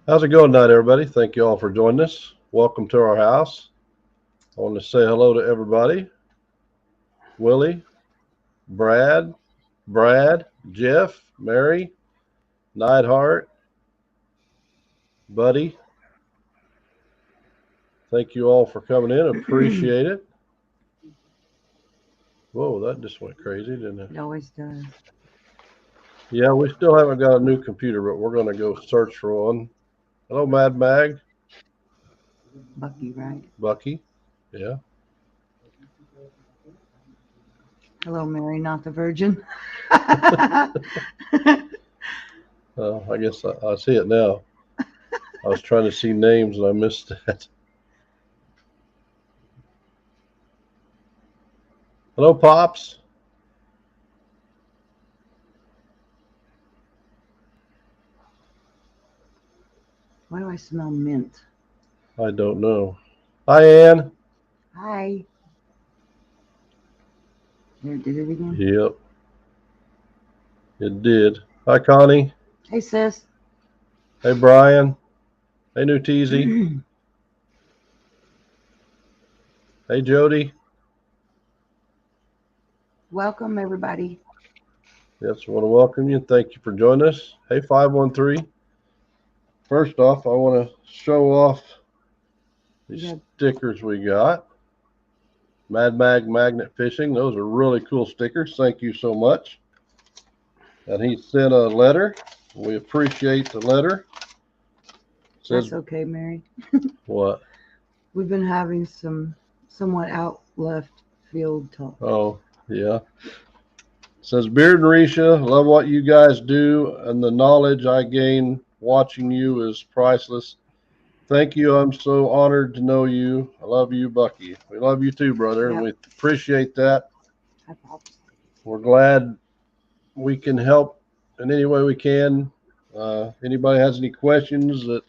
How's it going tonight, everybody? Thank you all for joining us. Welcome to our house. I want to say hello to everybody. Willie, Brad, Jeff, Mary, Neidhart, Buddy. Thank you all for coming in. Appreciate it. Whoa, that just went crazy, didn't it? It always does. Yeah, we still haven't got a new computer, but we're going to go search for one. Hello, Mad Mag, Bucky, right? Bucky. Yeah. Hello, Mary, not the Virgin. I guess I see it now. I was trying to see names and I missed that. Hello, Pops. Why do I smell mint? I don't know. Hi, Ann. Hi. There, did it again? Yep, it did. Hi, Connie. Hey, sis. Hey, Brian. Hey, New Teasy. Hey, Jody. Welcome, everybody. Yes, I want to welcome you and thank you for joining us. Hey, 513. First off, I want to show off these stickers we got. Mad Mag Magnet Fishing. Those are really cool stickers. Thank you so much. And he sent a letter. We appreciate the letter. Says, That's okay, Mary. what? We've been having some somewhat out left field talk. Oh, yeah. Says, Beard and Risha, love what you guys do, and the knowledge I gain watching you is priceless. Thank you. I'm so honored to know you. I love you, Bucky. We love you too, brother, and we appreciate that. Hi, Pops. We're glad we can help in any way we can. Anybody has any questions that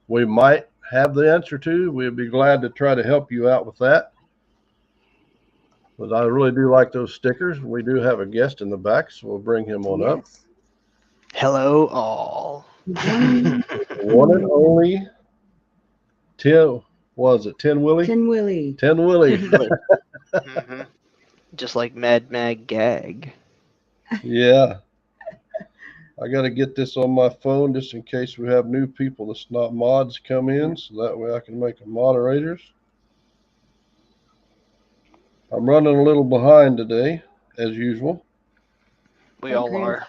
we might have the answer to, we'd be glad to try to help you out with that. But I really do like those stickers. We do have a guest in the back, so we'll bring him on up. Hello, all. One and only 10, was it 10 Willie? 10 Willie. 10 Willie. Mm-hmm. Just like Mad Mag Gag. Yeah. I got to get this on my phone just in case we have new people that's not mods come in, so that way I can make them moderators. I'm running a little behind today, as usual. We all are.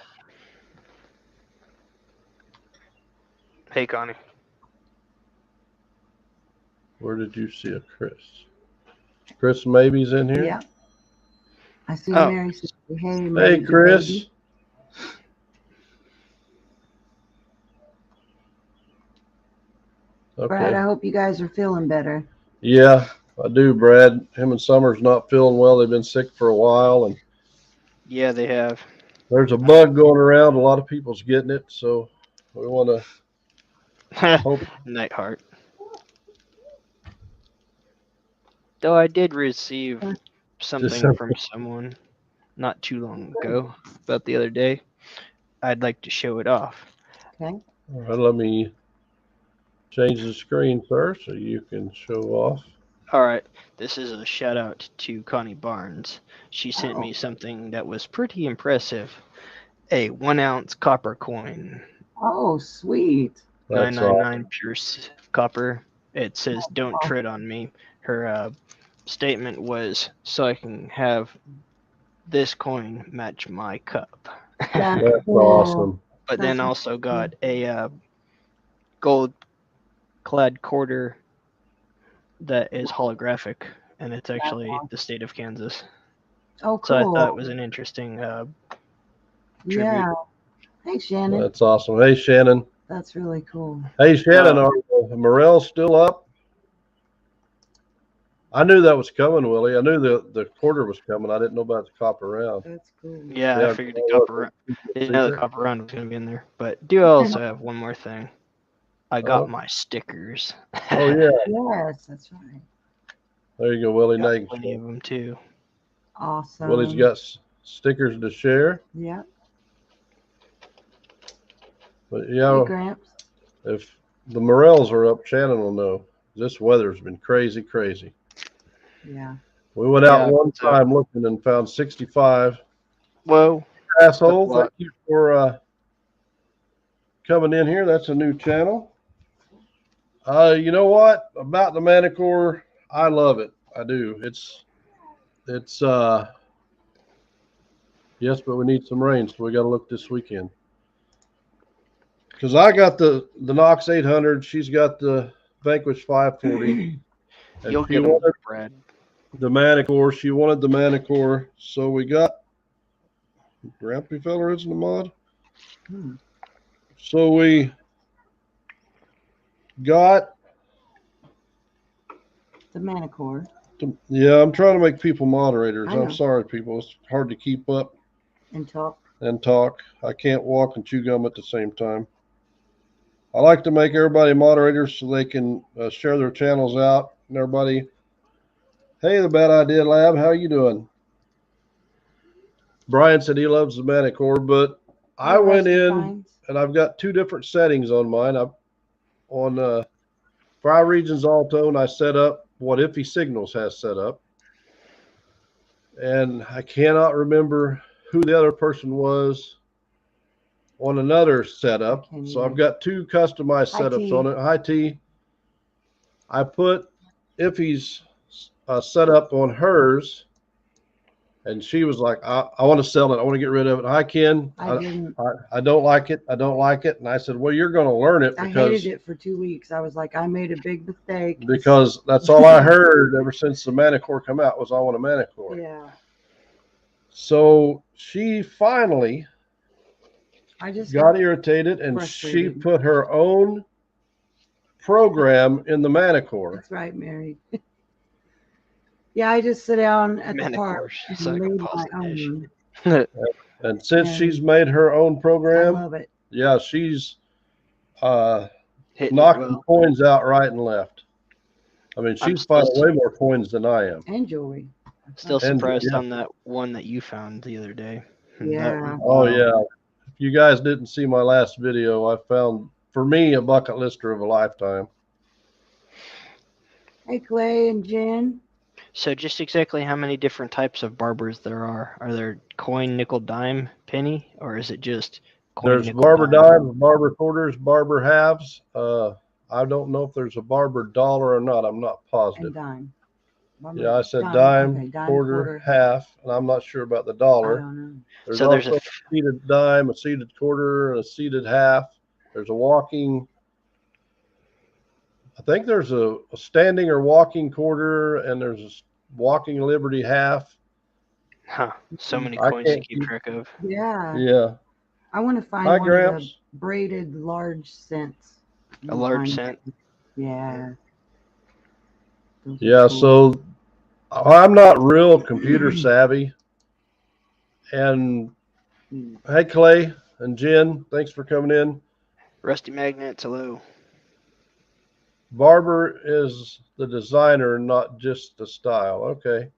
Hey, Connie. Where did you see a Chris? Chris maybe's in here? Yeah. I see Mary say, hey, Hey, Chris. Baby. Okay. Brad, I hope you guys are feeling better. Yeah, I do, Brad. Him and Summer's not feeling well. They've been sick for a while, and yeah, they have. There's a bug going around. A lot of people's getting it, so we want to hope. Nightheart. Though I did receive something from someone not too long ago, about the other day. I'd like to show it off. Okay. All right, let me change the screen, sir, so you can show off. All right, this is a shout out to Connie Barnes. She sent me something that was pretty impressive. A 1 ounce copper coin. Oh, sweet. 999 pure copper. It says, "Don't tread on me." Her statement was, "So I can have this coin match my cup." That's awesome. But then also got a gold clad quarter that is holographic, and it's actually the state of Kansas. Oh, cool. So I thought it was an interesting tribute. Yeah. Hey, Shannon. That's awesome. Hey, Shannon. That's really cool. Hey, Shannon, are Morels still up? I knew that was coming, Willie. I knew the quarter was coming. I didn't know about the copper round. That's cool. Yeah, I figured the copper round. Didn't know the copper round was going to be in there. But do also have one more thing. I got my stickers. Oh, yeah. Yes, that's right. There you go, Willie. Got plenty of them, too. Awesome. Willie's got stickers to share. Yeah. But, yeah, hey, Gramps. if the morels are up. Shannon will know. This weather's been crazy, crazy. Yeah. We went out Yeah, one so- time looking and found 65. Whoa. Asshole, That's a lot. thank you for coming in here. That's a new channel. You know what? About the Manicore, I love it. I do. It's yes, but we need some rain, so we got to look this weekend. Because I got the Knox 800, she's got the Vanquish 540. And You'll she get them, wanted Brad. the Manicore. She wanted the Manicore, so we got Grampy Feller isn't a mod. Hmm. So we got The Manicore. yeah. I'm trying to make people moderators. I know. I'm sorry, people. It's hard to keep up And talk. and talk. I can't walk and chew gum at the same time. I like to make everybody moderators so they can share their channels out and everybody. Hey, the Bad Idea Lab, how you doing? Brian said he loves the Manicore, but I What went Rusty in finds? and I've got two different settings on mine. On Fire Regions All-Tone, I set up what Iffy Signals has set up. And I cannot remember who the other person was on another setup. I can't So I've either. got two customized Hi, setups T. on it. Hi, T. I put Iffy's setup on hers, and she was like, I want to sell it. I want to get rid of it. Hi, Ken. I didn't. I don't like it. I don't like it. And I said, well, you're going to learn it I because hated it for 2 weeks. I was like, I made a big mistake. that's all I heard ever since the Manicore come out was I want a Manicore. Yeah. So she finally I just got irritated and she frustrated. put her own program in the Manicore. That's right, Mary. Yeah, I just sit down at the park Manicore, and it's like a made my puzzle dish. own. And since And she's made her own I program, love it. yeah, she's Hitting it knocking well. coins out right and left. I mean, I'm she's finding still- way more coins than I am. And jewelry. Still And- surprised yeah. on that one that you found the other day. Yeah. Oh, wow. yeah. If you guys didn't see my last video, I found, for me, a bucket lister of a lifetime. Hey, Clay and Jen. So just exactly how many different types of barbers there are? Are there coin, nickel, dime, penny, or is it just coin, There's nickel, barber dimes, barber quarters, barber halves. I don't know if there's a barber dollar or not. I'm not And positive. dime. Yeah, I said dime, Okay, dime, quarter, half, and I'm not sure about the dollar. I don't know. There's So there's also a a seated dime, a seated quarter, and a seated half. There's a walking. I think there's a standing or walking quarter, and there's a walking Liberty half. Huh. So many I coins to can't keep keep- track of. Yeah. Yeah. I want to find Hi, one of Gramps. the braided large cents. A large Find- cent. Yeah. Those are Yeah. cool. So I'm not real computer savvy. And hey, Clay and Jen, thanks for coming in. Rusty magnets, hello. Barber is the designer, not just the style. Okay.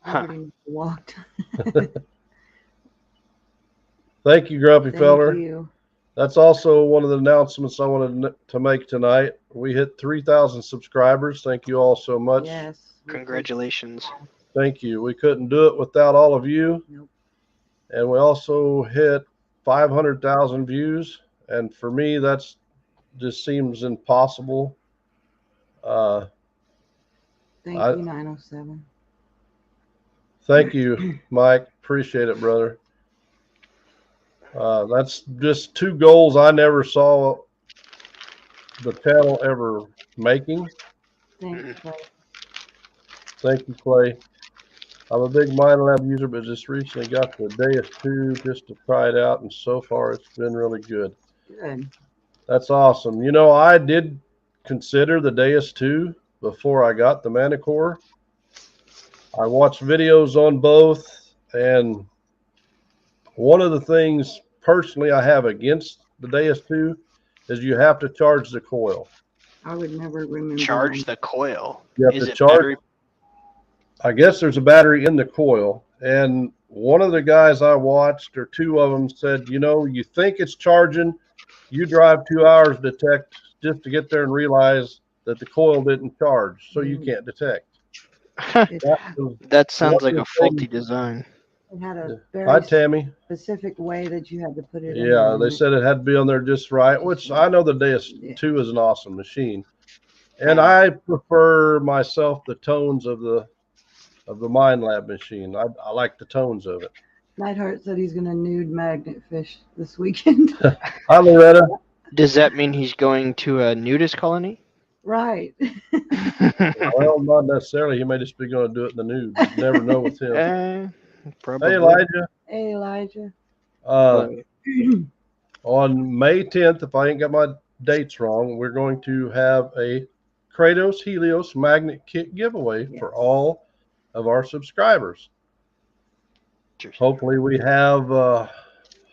Huh. Nobody walked. Thank you, Grumpy Thank Feller. you. That's also one of the announcements I wanted to make tonight. We hit 3,000 subscribers. Thank you all so much. Yes. Congratulations. Thank you. We couldn't do it without all of you. Nope. And we also hit 500,000 views. And for me, that's just seems impossible. Thank I- you, 907. Thank you, Mike. Appreciate it, brother. That's just two goals I never saw the channel ever making. Thanks, Clay. Thank you, Clay. I'm a big MindLab user, but just recently got the Deus 2 just to try it out, and so far it's been really good. Good. That's awesome. You know, I did consider the Deus 2 before I got the Manicore. I watched videos on both, and one of the things personally I have against the Deus 2 is you have to charge the coil. I would never remember. Charge the coil. You have Is to it charge. battery? I guess there's a battery in the coil, and one of the guys I watched, or two of them, said, you know, you think it's charging, you drive 2 hours to just to get there and realize that the coil didn't charge, so you can't detect. That was That sounds like one a of the things- faulty design. It had a Hi, very Tammy. specific way that you had to put it in. Yeah, there, they and said it had to be on there just right, which I know the Deus Yeah. 2 is an awesome machine. And I prefer myself the tones of the Mind Lab machine. I like the tones of it. Neidhart said he's going to nude magnet fish this weekend. Hi, Loretta. Does that mean he's going to a nudist colony? Right. Well, not necessarily. He may just be going to do it in the nude. You never know with him. Probably. Hey, Elijah. Hey, Elijah. On May 10th, if I ain't got my dates wrong, we're going to have a Kratos Helios magnet kit giveaway for all of our subscribers. Hopefully we have a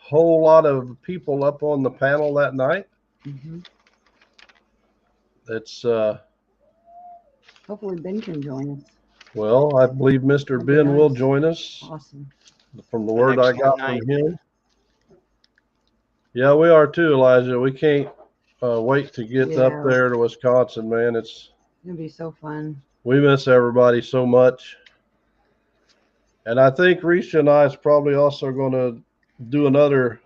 whole lot of people up on the panel that night. Mm-hmm. It's Hopefully Ben can join us. well, I believe Mr. That'd be Ben will nice. join us Awesome. from the word I got Excellent from him. Yeah, we are too, Elijah. We can't wait to get up Yeah. there to Wisconsin, man. It's going to be so fun. We miss everybody so much. And I think Risha and I is probably also going to do another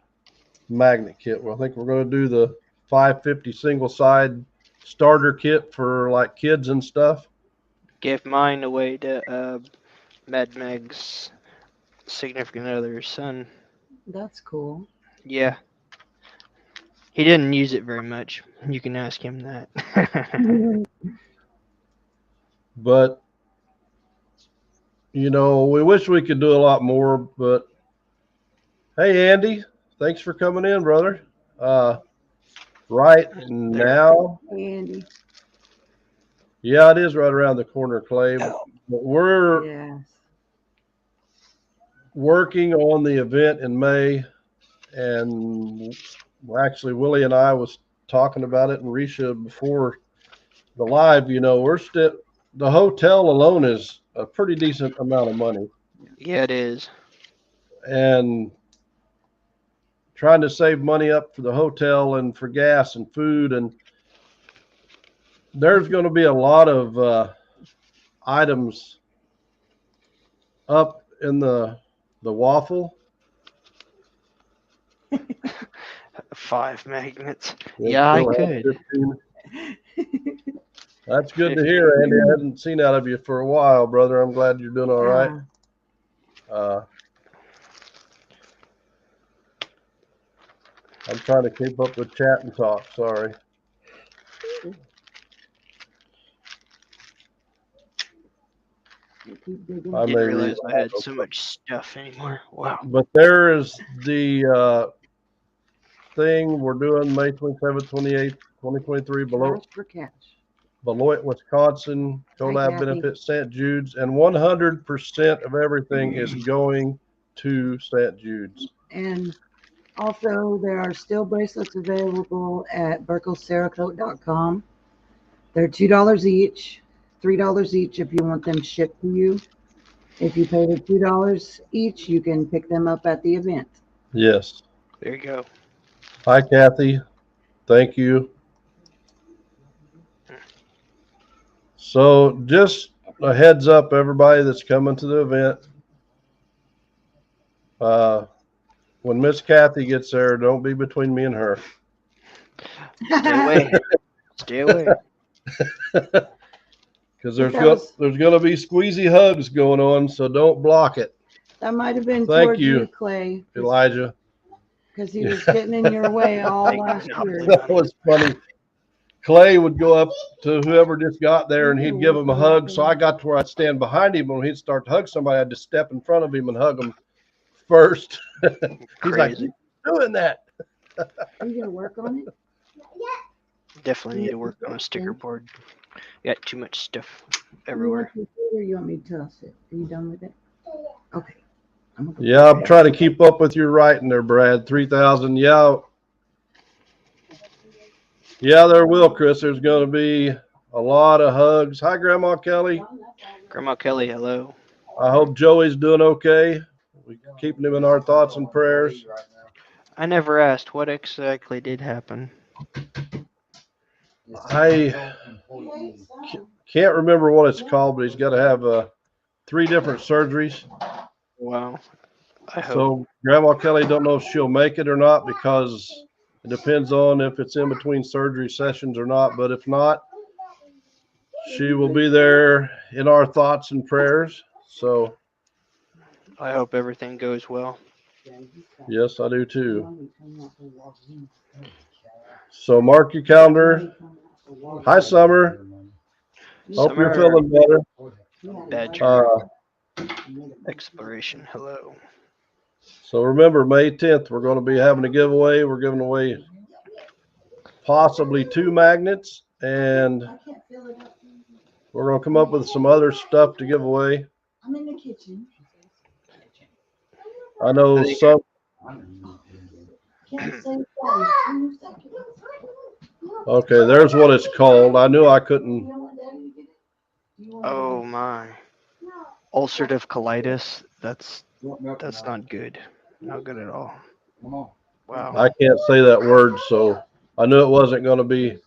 magnet kit. Well, I think we're going to do the 550 single side starter kit for like kids and stuff. Give mine away to Mad Meg's significant other's son. That's cool. Yeah. He didn't use it very much. You can ask him that. But, you know, we wish we could do a lot more. But, hey, Andy, thanks for coming in, brother. Right now, Hey, Andy. yeah, it is right around the corner, Clay. But we're Yes. working on the event in May, and actually Willie and I was talking about it, and Risha before the live. You know, we're still, the hotel alone is a pretty decent amount of money, Yeah, it is. and trying to save money up for the hotel and for gas and food, and there's going to be a lot of items up in the waffle. 5 magnets. We'll Yeah, I still have could. 15. That's good to hear, Andy. I hadn't seen out of you for a while, brother. I'm glad you're doing all right. I'm trying to keep up with chat and talk. Sorry. Keep digging. I Didn't may realize read I had that. so much stuff anymore. Wow. But there is the thing we're doing May 27th, 28th, 2023, Cash for cash. Beloit, Wisconsin, collab Kathy. benefit St. Jude's, and 100% of everything is going to St. Jude's. And also, there are still bracelets available at BurkleCerakote.com. They're $2 each, $3 each if you want them shipped to you. If you pay the $2 each, you can pick them up at the event. Yes. There you go. Hi, Kathy. Thank you. So just a heads up, everybody that's coming to the event. When Miss Kathy gets there, don't be between me and her. Stay away. Stay away. Because there's going to be squeezy hugs going on, so don't block it. That might have been Thank towards you, you, Clay. Elijah. Because he was getting in your way all last year. That was funny. Clay would go up to whoever just got there and he'd give him a hug. So I got to where I'd stand behind him. When he'd start to hug somebody, I'd just step in front of him and hug him first. He's like, "You're doing that." Are you going to work on it? Definitely need to work on a sticker board. Got too much stuff everywhere. You want me to toss it? Are you done with it? Okay. Yeah, I'm trying to keep up with your writing there, Brad. 3,000. Yeah. Yeah, there will, Chris. There's going to be a lot of hugs. Hi, Grandma Kelly. Grandma Kelly, hello. I hope Joey's doing okay. We're keeping him in our thoughts and prayers. I never asked what exactly did happen. I can't remember what it's called, but he's got to have 3 different surgeries. Wow. I hope. So Grandma Kelly don't know if she'll make it or not because it depends on if it's in between surgery sessions or not. But if not, she will be there in our thoughts and prayers. So I hope everything goes well. yes, I do too. So mark your calendar. Hi, Summer. Hope you're Summer feeling better. Badger Exploration. Hello. So remember, May 10th, we're going to be having a giveaway. We're giving away possibly 2 magnets, and we're going to come up with some other stuff to give away. I'm in the kitchen. I know some. Can't say that. Okay, there's what it's called. I knew I couldn't. Oh my. Ulcerative colitis. That's not good. Not good at all. Wow. I can't say that word, so I knew it wasn't going to be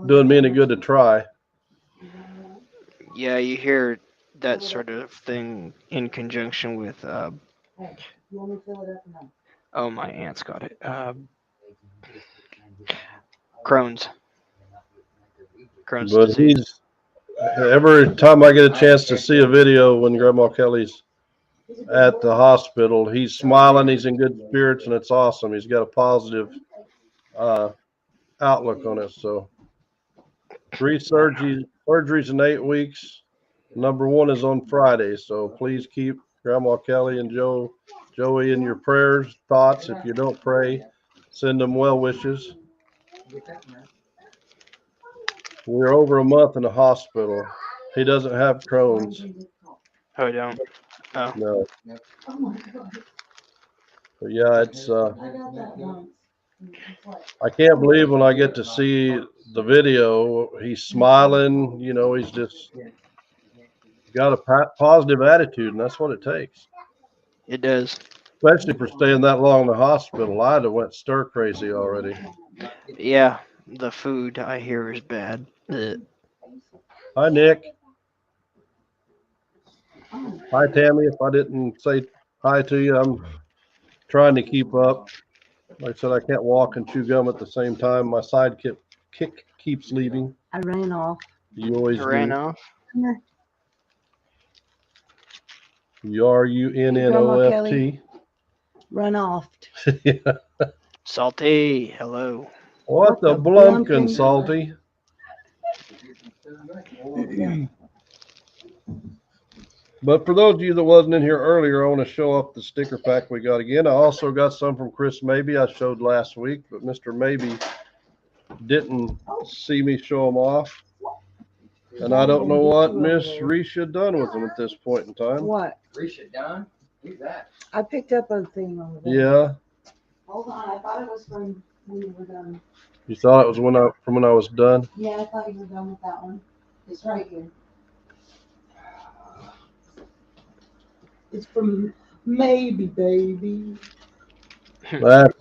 doing me any good to try. Yeah, you hear that sort of thing in conjunction with oh, my aunt's got it. Crohn's But disease. every time I get a chance to see a video when Grandma Kelly's at the hospital, he's smiling, he's in good spirits, and it's awesome. He's got a positive outlook on it. So 3 surgeries in 8 weeks. Number 1 is on Friday. So please keep Grandma Kelly and Joey in your prayers, thoughts. If you don't pray, send them well wishes. We're over a month in the hospital. He doesn't have Crohn's. Oh, I don't. Oh. No. But yeah, it's I can't believe when I get to see the video, he's smiling, he's just got a positive attitude, and that's what it takes. It does. Especially for staying that long in the hospital. I'd have went stir crazy already. Yeah, the food I hear is bad. Ugh. Hi, Nick. Hi, Tammy. If I didn't say hi to you, I'm trying to keep up. Like I said, I can't walk and chew gum at the same time. My sidekick keeps leaving. I ran off. You always Ran do. off. RUNNOFT. Run off. Salty. Hello. What the blumpkin, Salty? But for those of you that wasn't in here earlier, I want to show off the sticker pack we got again. I also got some from Chris Maybe I showed last week, but Mr. Maybe didn't see me show them off. And I don't know what Miss Risha done with them at this point in time. What? Risha done? Who's that? I picked up a thing over there. Yeah. Hold on, I thought it was from when you were done. You thought it was from when I was done? Yeah, I thought you were done with that one. It's right here. It's from Maybe Baby. That's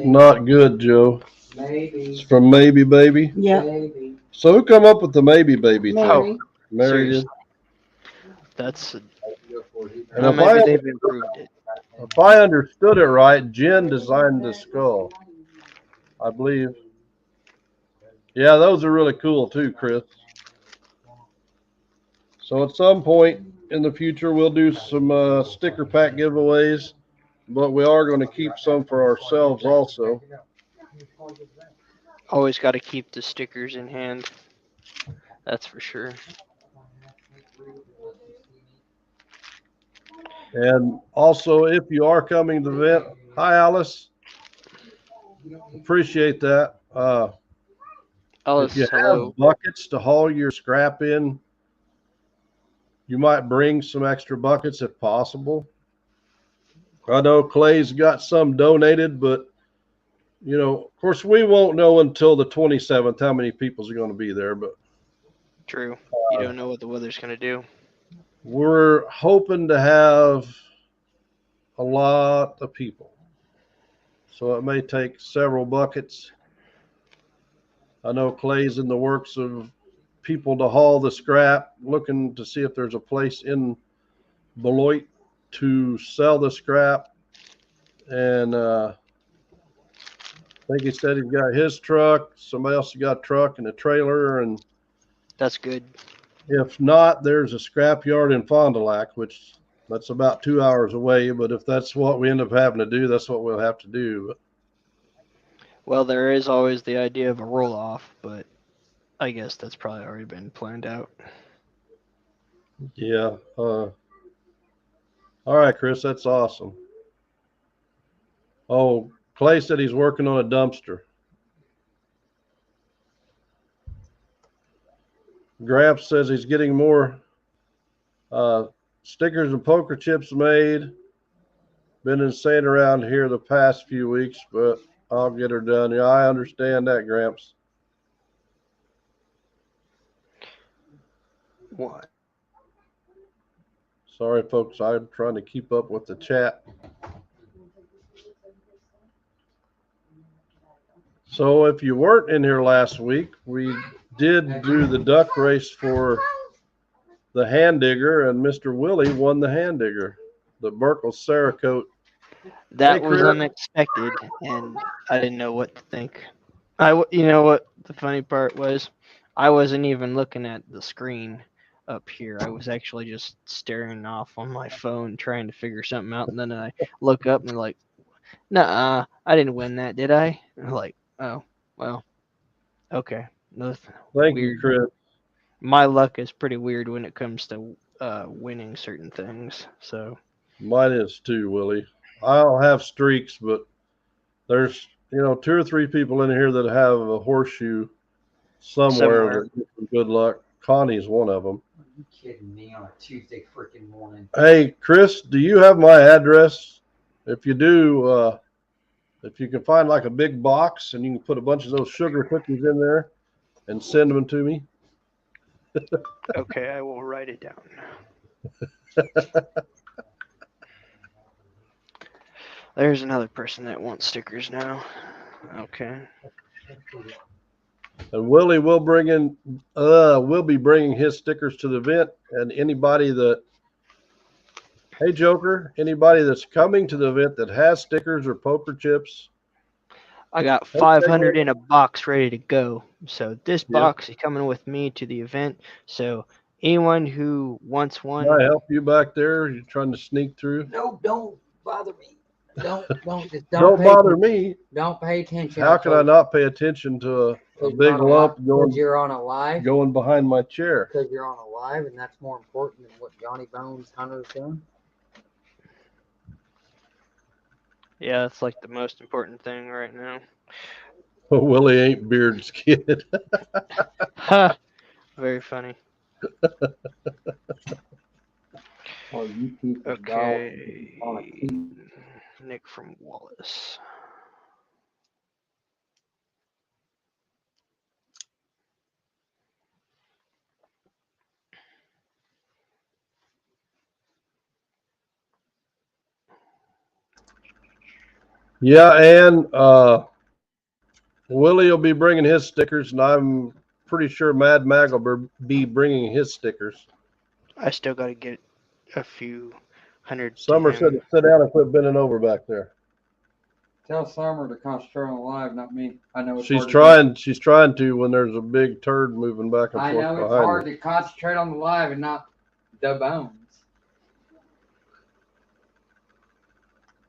not good, Joe. Maybe. It's from Maybe Baby. Yeah. Maybe. So who come up with the Maybe Baby thing? Mary. Mary Seriously. did. That's And well, maybe they've improved it. if I understood it right, Jen designed the skull, I believe. Yeah, those are really cool too, Chris. So at some point in the future, we'll do some sticker pack giveaways, but we are going to keep some for ourselves also. Always got to keep the stickers in hand. That's for sure. And also, if you are coming to the event, hi, Alice. Appreciate that. Alice, If you hello. have buckets to haul your scrap in, you might bring some extra buckets if possible. I know Clay's got some donated, but of course, we won't know until the 27th how many people's are going to be there. But True. You don't know what the weather's going to do. we're hoping to have a lot of people. So it may take several buckets. I know Clay's in the works of people to haul the scrap, looking to see if there's a place in Beloit to sell the scrap. And I think he said he's got his truck. Somebody else has got a truck and a trailer. And That's good. if not, there's a scrap yard in Fond du Lac, which that's about 2 hours away. But if that's what we end up having to do, that's what we'll have to do. Well, there is always the idea of a roll off, but I guess that's probably already been planned out. Yeah. All right, Chris, that's awesome. Oh, Clay said he's working on a dumpster. Gramps says he's getting more stickers and poker chips made. Been insane around here the past few weeks, but I'll get her done. Yeah, I understand that, Gramps. What? Sorry, folks. I'm trying to keep up with the chat. So if you weren't in here last week, we did do the duck race for the hand digger, and Mr. Willie won the hand digger, the Burkle Cerakote. That Hey, was Chris. unexpected, and I didn't know what to think. You know what the funny part was? I wasn't even looking at the screen up here. I was actually just staring off on my phone, trying to figure something out, and then I look up and like, nah, I didn't win that, did I? And I'm like, oh, well, okay. Nothing Thank weird. you, Chris. My luck is pretty weird when it comes to winning certain things. So Mine is too, Willie. I don't have streaks, but there's 2 or 3 people in here that have a horseshoe somewhere that gives them good luck. Connie's one of them. Are you kidding me on a Tuesday freaking morning? Hey, Chris, do you have my address? If you do, if you can find like a big box and you can put a bunch of those sugar cookies in there and send them to me. okay, I will write it down. There's another person that wants stickers now. Okay. And Willie will will be bringing his stickers to the event, and anybody that, hey Joker, anybody that's coming to the event that has stickers or poker chips. I got 500 in a box ready to go. So this box is coming with me to the event. So anyone who wants one. Can I help you back there? You're trying to sneak through? No, don't bother me. Don't don't bother me. Don't pay attention. How can I not pay attention to a big lump going? You're on a live. Going behind my chair. Because you're on a live, and that's more important than what Johnny Bones Hunter's doing. Yeah, that's like the most important thing right now. Well, Willie ain't Beard's kid. Ha! Very funny. Okay. Nick from Wallace. Yeah, and Willie will be bringing his stickers, and I'm pretty sure Mad Mag will be bringing his stickers. I still got to get a few hundred. Summer said to sit down and quit bending over back there. Tell Summer to concentrate on the live, not me. I know it's she's trying. She's trying to when there's a big turd moving back and forth behind. I know it's hard to concentrate on the live and not the bones.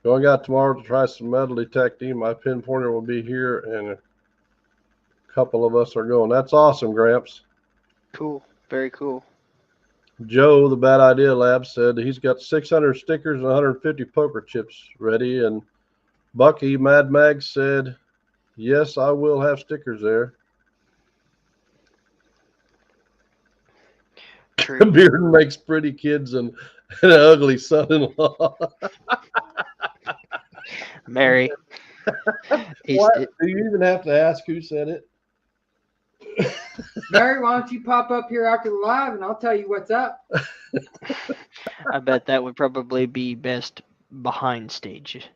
Going out tomorrow to try some metal detecting. My pin pointer will be here, and a couple of us are going. That's awesome, Gramps. Cool. Very cool. Joe, the Bad Idea Lab, said he's got 600 stickers and 150 poker chips ready. And Bucky, Mad Mag, said, yes, I will have stickers there. True. Beard makes pretty kids and an ugly son-in-law. Mary. What? Do you even have to ask who said it? Mary, why don't you pop up here after the live and I'll tell you what's up. I bet that would probably be best behind stage.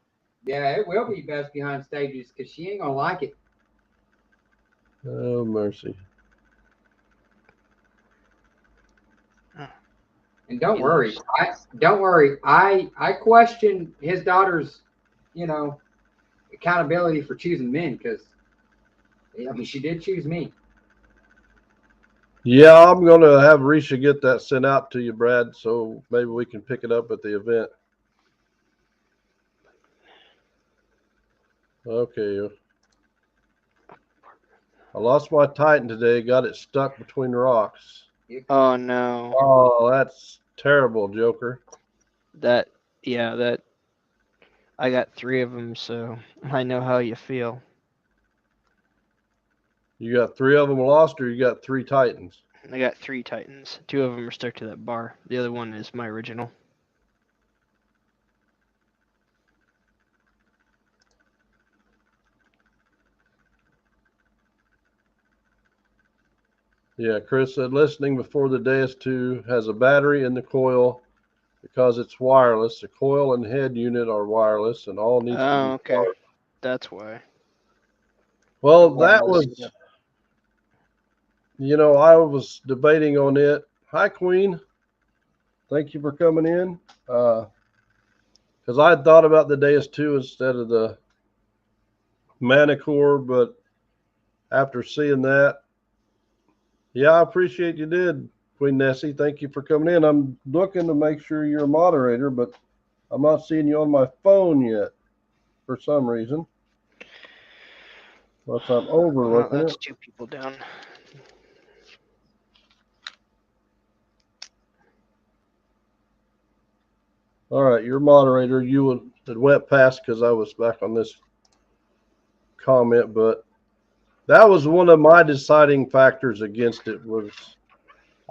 Yeah, it will be best behind stages because she ain't gonna like it. Oh, mercy. And don't He worry, lives. I question his daughter's, accountability for choosing men because, I mean, she did choose me. Yeah, I'm going to have Risha get that sent out to you, Brad, so maybe we can pick it up at the event. Okay. I lost my Titan today, got it stuck between rocks. Oh no. Oh, that's terrible, Joker. That I got 3 of them, so I know how you feel. You got 3 of them lost, or you got 3 Titans? I got 3 Titans. 2 of them are stuck to that bar. The other one is my original. Yeah, Chris said listening before the Deus 2 has a battery in the coil because it's wireless. The coil and head unit are wireless, and all needs to Oh, be okay. charged. That's why. Well, The that wireless was, stuff. I was debating on it. Hi, Queen. Thank you for coming in. Because I had thought about the Deus 2 instead of the Manicore, but after seeing that, yeah, I appreciate you did, Queen Nessie. Thank you for coming in. I'm looking to make sure you're a moderator, but I'm not seeing you on my phone yet for some reason. Unless I'm overlooking That's it. 2 people down. All right, you're moderator. You had went past because I was back on this comment, but that was one of my deciding factors against it. Was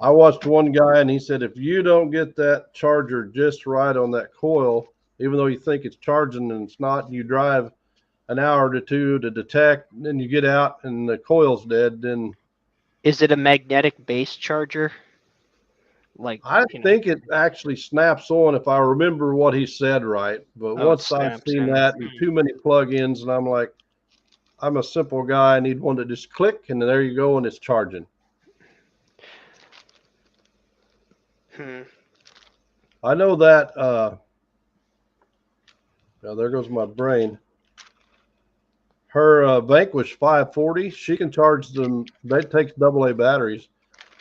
I watched one guy and he said, if you don't get that charger just right on that coil, even though you think it's charging and it's not, you drive an hour to 2 to detect, and then you get out and the coil's dead, then Is it a magnetic base charger? Like, I think it actually snaps on if I remember what he said right. But Oh, it once I've snaps seen in. that and too many plugins, and I'm like, I'm a simple guy. I need one to just click, and there you go, and it's charging. I know that. Now there goes my brain. Her Vanquish 540, she can charge them. That takes AA batteries.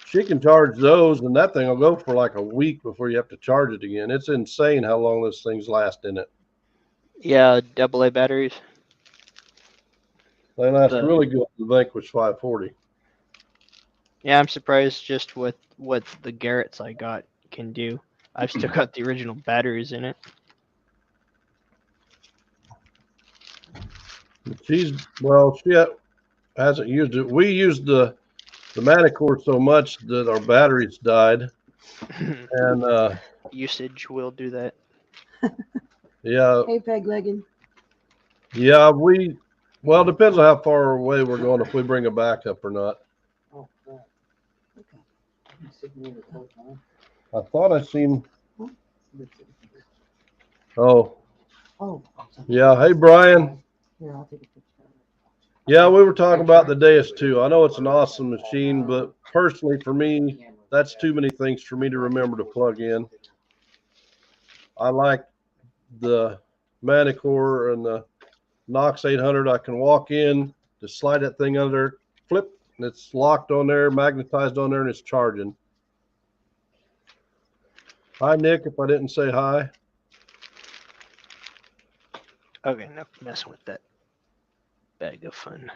She can charge those, and that thing will go for like a week before you have to charge it again. It's insane how long those things last in it. Yeah, AA batteries. They last really good, the Vanquish 540. Yeah, I'm surprised just with what the Garrett's I got can do. I've still got the original batteries in it. She hasn't used it. We used the Manicore so much that our batteries died. And usage will do that. Yeah. Hey, Peg Leggin. Yeah, well, it depends on how far away we're going, if we bring a backup or not. Oh, Okay. I thought I seen. Oh. Yeah. Hey, Brian. Here, I'll take a picture. Yeah, we were talking about the Deus 2. I know it's an awesome machine, but personally for me, that's too many things for me to remember to plug in. I like the Manicore and the Knox 800. I can walk in, just slide that thing under, flip, and it's locked on there, magnetized on there, and it's charging. Hi, Nick, if I didn't say hi. Okay, no messing with that bag of fun.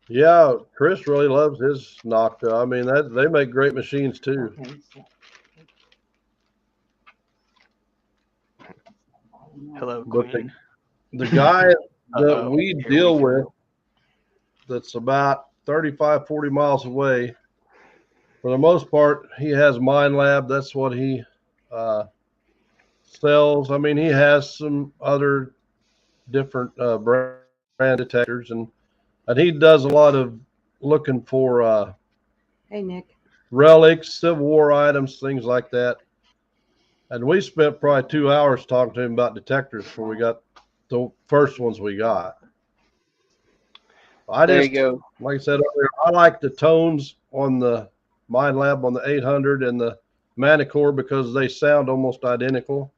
Yeah, Chris really loves his Nocta. I mean, they make great machines too. Hello, But Queen. the guy that we deal with, that's about 35, 40 miles away, for the most part, he has Minelab. That's what he sells. I mean, he has some other different brand detectors, and he does a lot of looking for Hey, Nick. relics, Civil War items, things like that. And we spent probably 2 hours talking to him about detectors before we got the first ones we got. I There just, you go. like I said earlier, I like the tones on the Mind Lab on the 800 and the Manicore because they sound almost identical.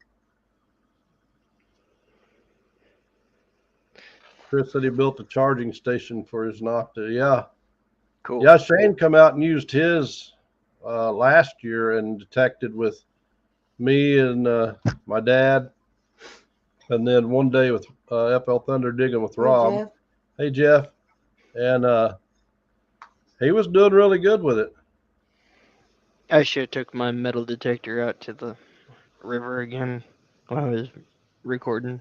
Chris said he built a charging station for his Nocta. Yeah. Cool. Yeah, Shane come out and used his last year and detected with me and my dad. And then one day with FL Thunder digging with Rob. Jeff. Hey, Jeff. And he was doing really good with it. I should have took my metal detector out to the river again while I was recording,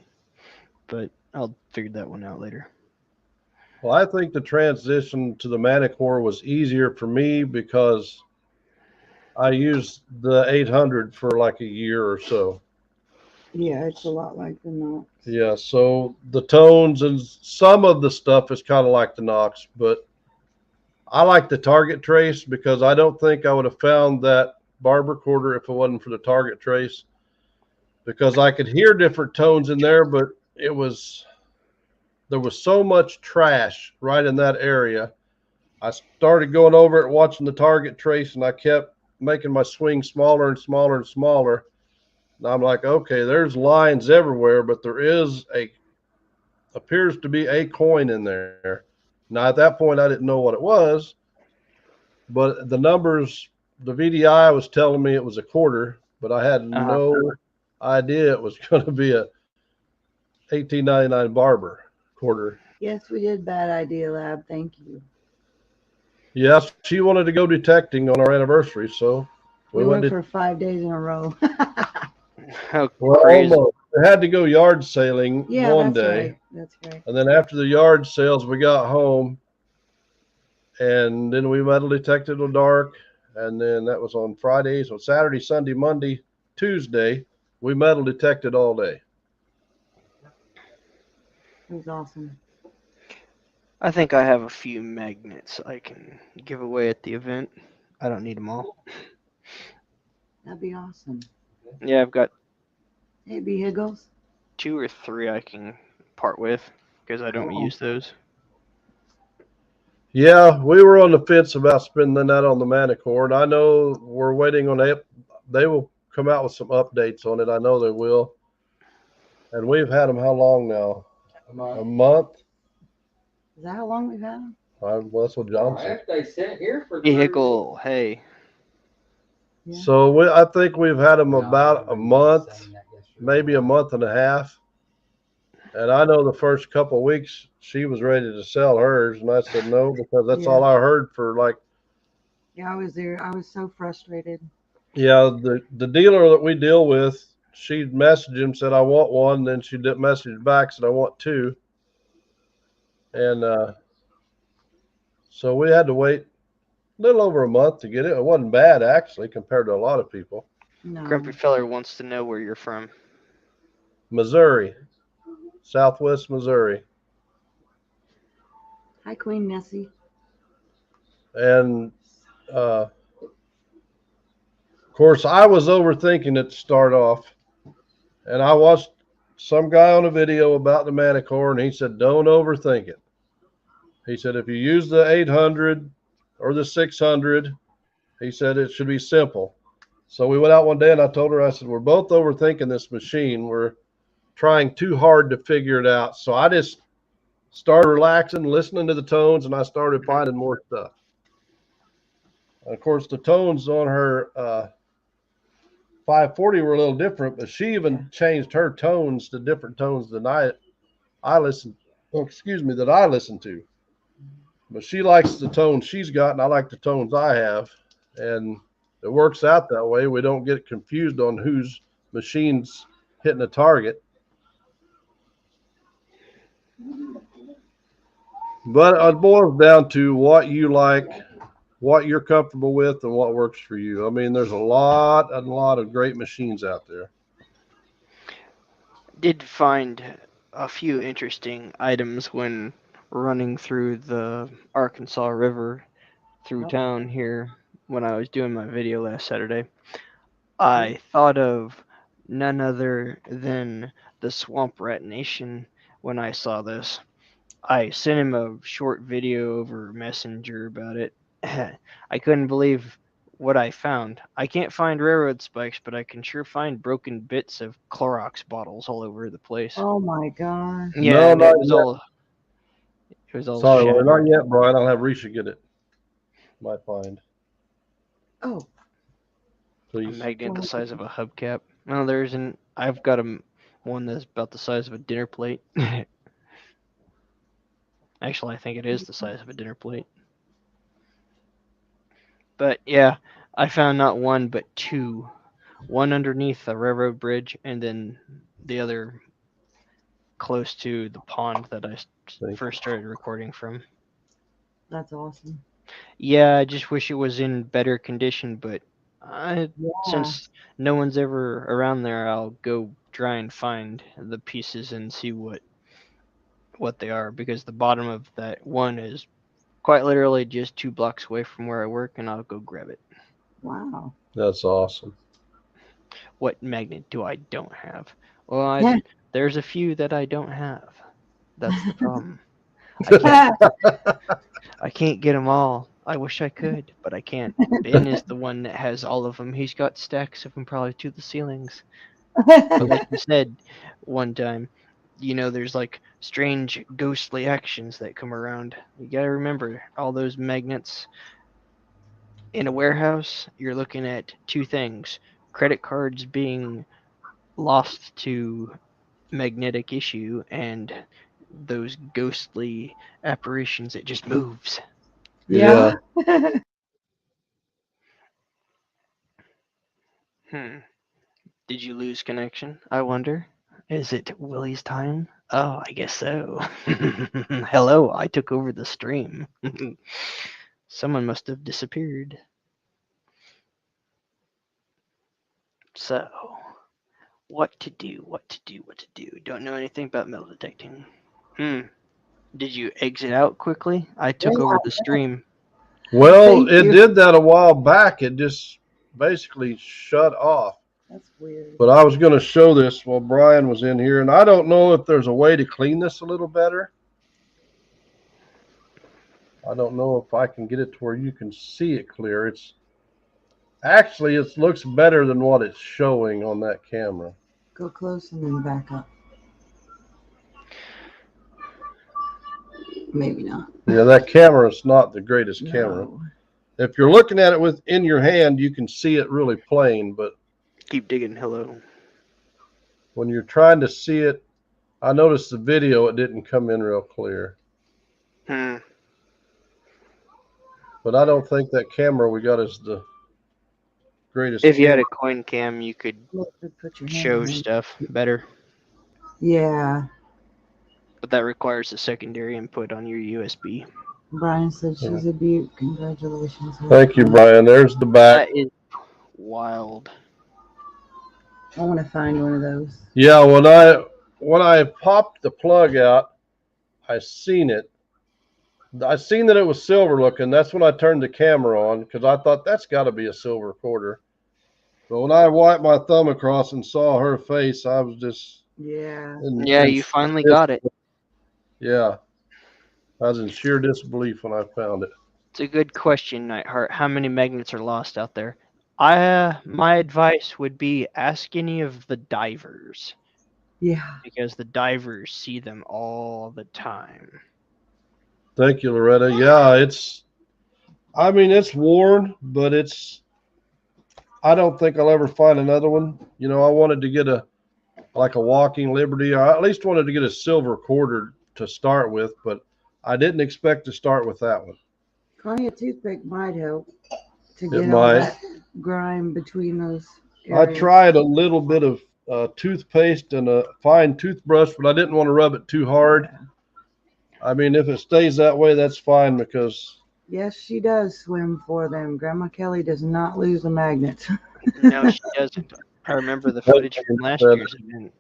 but I'll figure that one out later. Well, I think the transition to the Manicore was easier for me because I used the 800 for like a year or so. Yeah, it's a lot like the Knox. Yeah, so the tones and some of the stuff is kind of like the Knox, but I like the target trace because I don't think I would have found that barb recorder if it wasn't for the target trace, because I could hear different tones in there, but there was so much trash right in that area. I started going over it, watching the target trace, and I kept making my swing smaller and smaller and smaller. And I'm like, okay, there's lines everywhere, but there appears to be a coin in there. Now, at that point, I didn't know what it was, but the numbers, the VDI was telling me it was a quarter, but I had no idea it was going to be a 1899 Barber quarter. Yes, we did Bad Idea Lab. Thank you. Yes, she wanted to go detecting on our anniversary, so We went for 5 days in a row. How well, crazy. almost. We had to go yard sailing Yeah, one that's day. right. That's right. And then after the yard sales, we got home, and then we metal detected till dark. And then that was on Friday. So Saturday, Sunday, Monday, Tuesday, we metal detected all day. It was awesome. I think I have a few magnets I can give away at the event. I don't need them all. That'd be awesome. Yeah, I've got Hey, B. Higgles. 2 or 3 I can part with because I don't Cool. use those. Yeah, we were on the fence about spending that on the Manicore, and I know we're waiting on it. They will come out with some updates on it. I know they will. And we've had them how long now? A month? Is that how long we've had them? Well, that's what John said. They sit here for 30 Vehicle, hey. Yeah. So I think we've had them about a month, maybe a month and a half. And I know the first couple of weeks she was ready to sell hers, and I said no because that's all I heard for like. Yeah, I was there. I was so frustrated. Yeah, the dealer that we deal with, she messaged him, said I want one, then she did message back, said I want 2. And so we had to wait a little over a month to get it. It wasn't bad actually compared to a lot of people. No. Grumpy Feller wants to know where you're from. Missouri, Southwest Missouri. Hi, Queen Nessie. And of course, I was overthinking it to start off. And I watched some guy on a video about the Manicore, and he said, don't overthink it. He said, if you use the 800 or the 600, he said it should be simple. So we went out one day, and I told her, I said, we're both overthinking this machine. We're trying too hard to figure it out. So I just started relaxing, listening to the tones, and I started finding more stuff. Of course, the tones on her 540 were a little different, but she even changed her tones to different tones than I listen. Oh, excuse me, that I listen to. But she likes the tones she's got, and I like the tones I have, and it works out that way. We don't get confused on whose machine's hitting a target. But it boils down to what you like, what you're comfortable with, and what works for you. I mean, there's a lot of great machines out there. Did find a few interesting items when running through the Arkansas River through town here when I was doing my video last Saturday, I thought of none other than the Swamp Rat Nation when I saw this. I sent him a short video over Messenger about it. I couldn't believe what I found. I can't find railroad spikes, but I can sure find broken bits of Clorox bottles all over the place. Oh my God. Yeah, No, and not it was yet. all Sorry, well, shattered. not yet, Brian. I'll have Risha get it. Might find. Oh, A Please. magnet the size of a hubcap. No, I've got one that's about the size of a dinner plate. Actually, I think it is the size of a dinner plate. But yeah, I found not one but two. One underneath a railroad bridge, and then the other close to the pond that I first started recording from. that's awesome. Yeah, I just wish it was in better condition, but Yeah. since no one's ever around there, I'll go try and find the pieces and see what they are, because the bottom of that one is quite literally just 2 blocks away from where I work, and I'll go grab it. Wow. That's awesome. What magnet do I don't have? Well, Yeah. there's a few that I don't have. That's the problem. I can't get them all. I wish I could, but I can't. Ben is the one that has all of them. He's got stacks of them probably to the ceilings. But like you said one time, there's like strange ghostly actions that come around. You gotta remember, all those magnets in a warehouse, you're looking at two things: credit cards being lost to magnetic issue, and those ghostly apparitions that just moves. Yeah. Did you lose connection? I wonder. Is it Willie's time? Oh, I guess so. Hello, I took over the stream. Someone must have disappeared. So, what to do? Don't know anything about metal detecting. Did you exit out quickly? I took over the stream. Well, Thank it you. did that a while back. It just basically shut off. That's weird. But I was going to show this while Brian was in here, and I don't know if there's a way to clean this a little better. I don't know if I can get it to where you can see it clear. It looks better than what it's showing on that camera. Go close and then back up. Maybe not. Yeah, that camera is not the greatest camera. No. If you're looking at it in your hand, you can see it really plain, but Keep digging. Hello. when you're trying to see it, I noticed the video, it didn't come in real clear. But I don't think that camera we got is the greatest. If you had a coin cam, you could Put your hand show in. stuff better. Yeah. But that requires a secondary input on your USB. Brian said she's a beaut. Congratulations. Thank you, Brian. There's the back. That is wild. I want to find one of those. Yeah, when I popped the plug out, I seen it. I seen that it was silver looking. That's when I turned the camera on, because I thought that's got to be a silver quarter. But when I wiped my thumb across and saw her face, I was just You finally got it. Yeah, I was in sheer disbelief when I found it. It's a good question, Nightheart. How many magnets are lost out there? My advice would be ask any of the divers. Yeah. Because the divers see them all the time. Thank you, Loretta. Yeah, it's worn, but I don't think I'll ever find another one. I wanted to get a Walking Liberty. I at least wanted to get a silver quarter to start with, but I didn't expect to start with that one. Probably a toothpick might help to get It all might. that grime between those areas. I tried a little bit of toothpaste and a fine toothbrush, but I didn't want to rub it too hard. I mean, if it stays that way, that's fine, because Yes, she does swim for them. Grandma Kelly does not lose a magnet. No, she doesn't. I remember the footage from last year's event.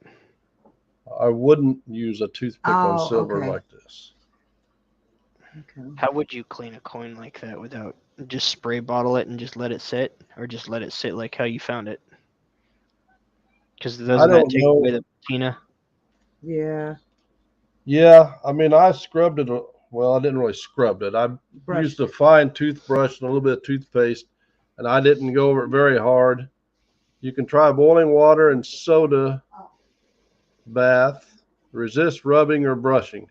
I wouldn't use a toothpick on silver okay. like this. Okay. How would you clean a coin like that without just spray bottle it and just let it sit, or just let it sit like how you found it? Because doesn't that don't take know. away the patina? Yeah. Yeah, I mean, I scrubbed it. Well, I didn't really scrub it. I Brush. used a fine toothbrush and a little bit of toothpaste, and I didn't go over it very hard. You can try boiling water and soda bath. Resist rubbing or brushing.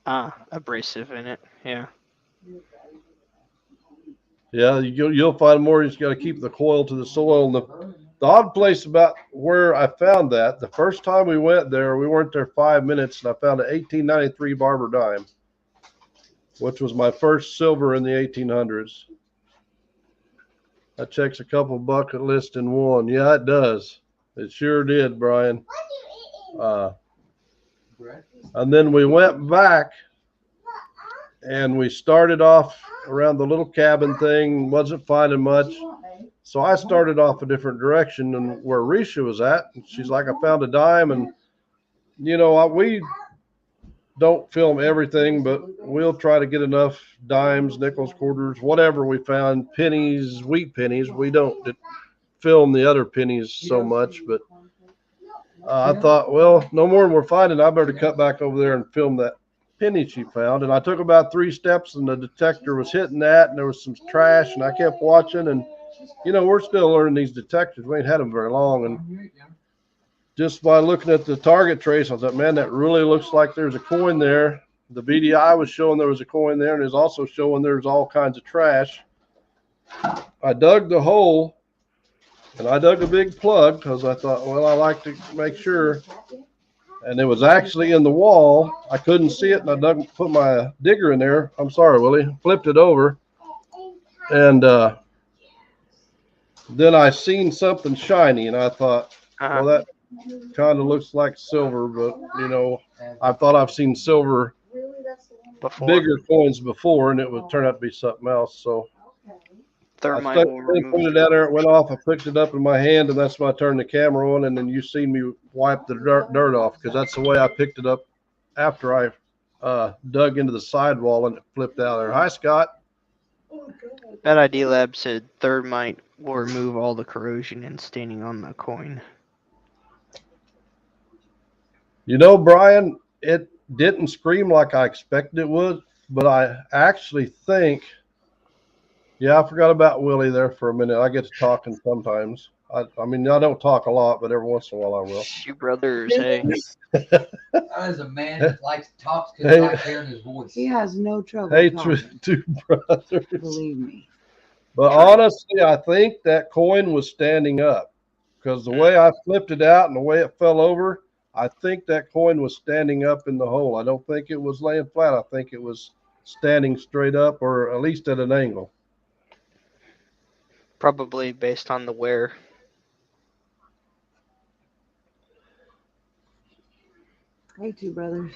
Abrasive in it. Yeah. Yeah, you'll find more. You just got to keep the coil to the soil. And the odd place about where I found that, the first time we went there, we weren't there 5 minutes, and I found an 1893 Barber dime, which was my first silver in the 1800s. That checks a couple bucket lists in one. Yeah, it does. It sure did, Brian. And then we went back and we started off around the little cabin thing, wasn't finding much. So I started off a different direction than where Risha was at. And she's like, I found a dime. And, you know, we don't film everything, but we'll try to get enough dimes, nickels, quarters, whatever we found, pennies, wheat pennies. We don't film the other pennies so much, but I thought, well, no more than we're finding. I better cut back over there and film that penny she found. And I took about 3 steps and the detector was hitting that and there was some trash and I kept watching. And, you know, we're still learning these detectors. We ain't had them very long. And just by looking at the target trace, I thought, man, that really looks like there's a coin there. The VDI was showing there was a coin there, and it's also showing there's all kinds of trash. I dug the hole, and I dug a big plug because I thought, well, I like to make sure. And it was actually in the wall. I couldn't see it, and I put my digger in there. I'm sorry, Willie. Flipped it over, and then I seen something shiny, and I thought, well, that kind of looks like silver, but you know, I thought I've seen silver bigger coins before, and it would turn out to be something else. So Thermite I will remove put it out there. It went off. I picked it up in my hand, and that's when I turned the camera on. And then you seen me wipe the dirt off because that's the way I picked it up after I dug into the sidewall and it flipped out there. Hi, Scott. That ID Lab said thermite will remove all the corrosion and staining on the coin. You know, Brian, it didn't scream like I expected it would, but I actually think, yeah, I forgot about Willie there for a minute. I get to talking sometimes. I mean, I don't talk a lot, but every once in a while I will. You brothers, hey. That is a man that likes to talk because I like hearing his voice. He has no trouble Hey, talking, two brothers. believe me. But honestly, I think that coin was standing up because the way I flipped it out and the way it fell over, I think that coin was standing up in the hole. I don't think it was laying flat. I think it was standing straight up or at least at an angle. Probably based on the wear. Hey, two brothers.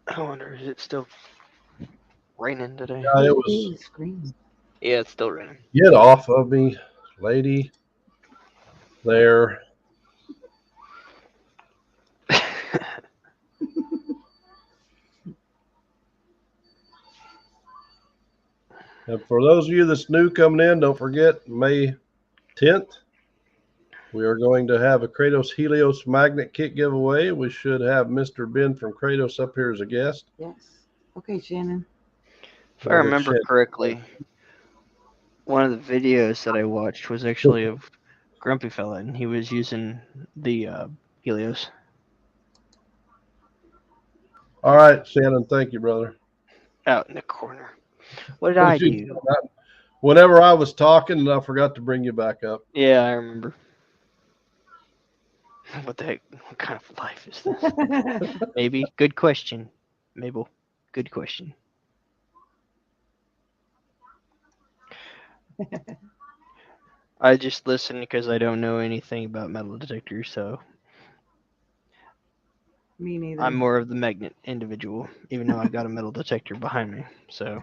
I wonder, is it still raining today? Yeah, it was. Ooh, scream. Yeah, it's still raining. Get off of me, lady. There. And for those of you that's new coming in, don't forget May 10th, we are going to have a Kratos Helios magnet kit giveaway. We should have Mr. Ben from Kratos up here as a guest. Yes. Okay, Shannon. If I remember correctly, one of the videos that I watched was actually of Grumpy Fella, and he was using the Helios. All right, Shannon. Thank you, brother. Out in the corner. What did I do? Whenever I was talking and I forgot to bring you back up. Yeah, I remember. What the heck? What kind of life is this? Maybe. Good question, Mabel. Good question. I just listen because I don't know anything about metal detectors, so Me neither. I'm more of the magnet individual, even though I got a metal detector behind me. So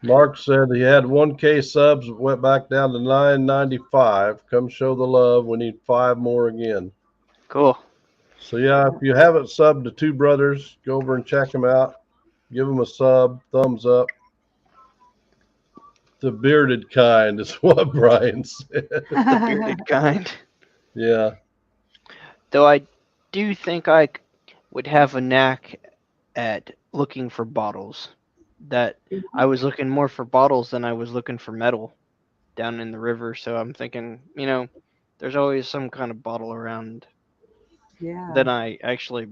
Mark said he had 1K subs, went back down to 995. Come show the love. We need 5 more again. cool. So yeah, if you haven't subbed to Two Brothers, go over and check them out. Give them a sub, thumbs up. The bearded kind is what Brian said. The bearded kind. Yeah. Though I do think I would have a knack at looking for bottles. That I was looking more for bottles than I was looking for metal down in the river. So I'm thinking, there's always some kind of bottle around Yeah. that I actually.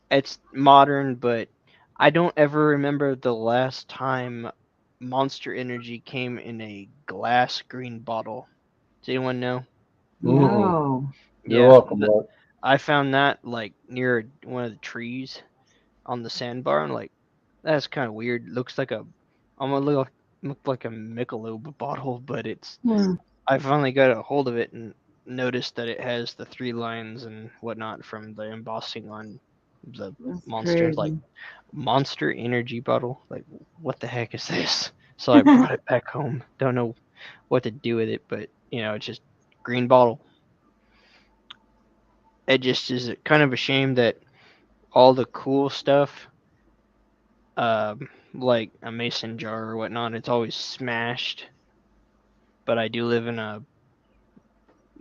It's modern, but I don't ever remember the last time Monster Energy came in a glass green bottle. Does anyone know? No. You're welcome, Mark. I found that like near one of the trees on the sandbar, and like that's kind of weird. Looks like almost look like a Michelob bottle, but it's. Hmm. I finally got a hold of it and noticed that it has the 3 lines and whatnot from the embossing on the That's monster, crazy. like Monster Energy bottle. Like, what the heck is this? So I brought it back home. Don't know what to do with it, but it's just green bottle. It just is kind of a shame that all the cool stuff, like a mason jar or whatnot, it's always smashed. But I do live in a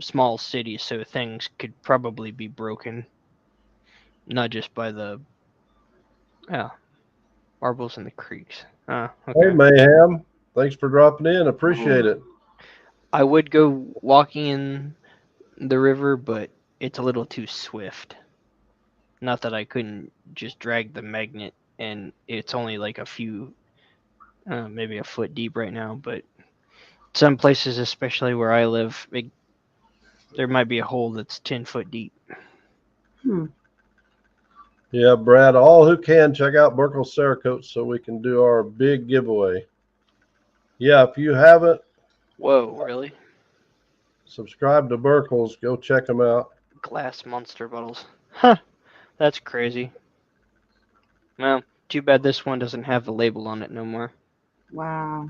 small city, so things could probably be broken, not just by the marbles in the creeks. Hey, Okay. Mayhem. Thanks for dropping in. Appreciate it. I would go walking in the river, but it's a little too swift. Not that I couldn't just drag the magnet, and it's only like a few, maybe a foot deep right now, but some places, especially where I live, there might be a hole that's 10 foot deep. Hmm. Yeah, Brad, all who can, check out Burkle Cerakote so we can do our big giveaway. Yeah, if you haven't Whoa, really? subscribed to Burkle's, go check them out. Glass monster bottles. Huh. That's crazy. Well, too bad this one doesn't have the label on it no more. Wow.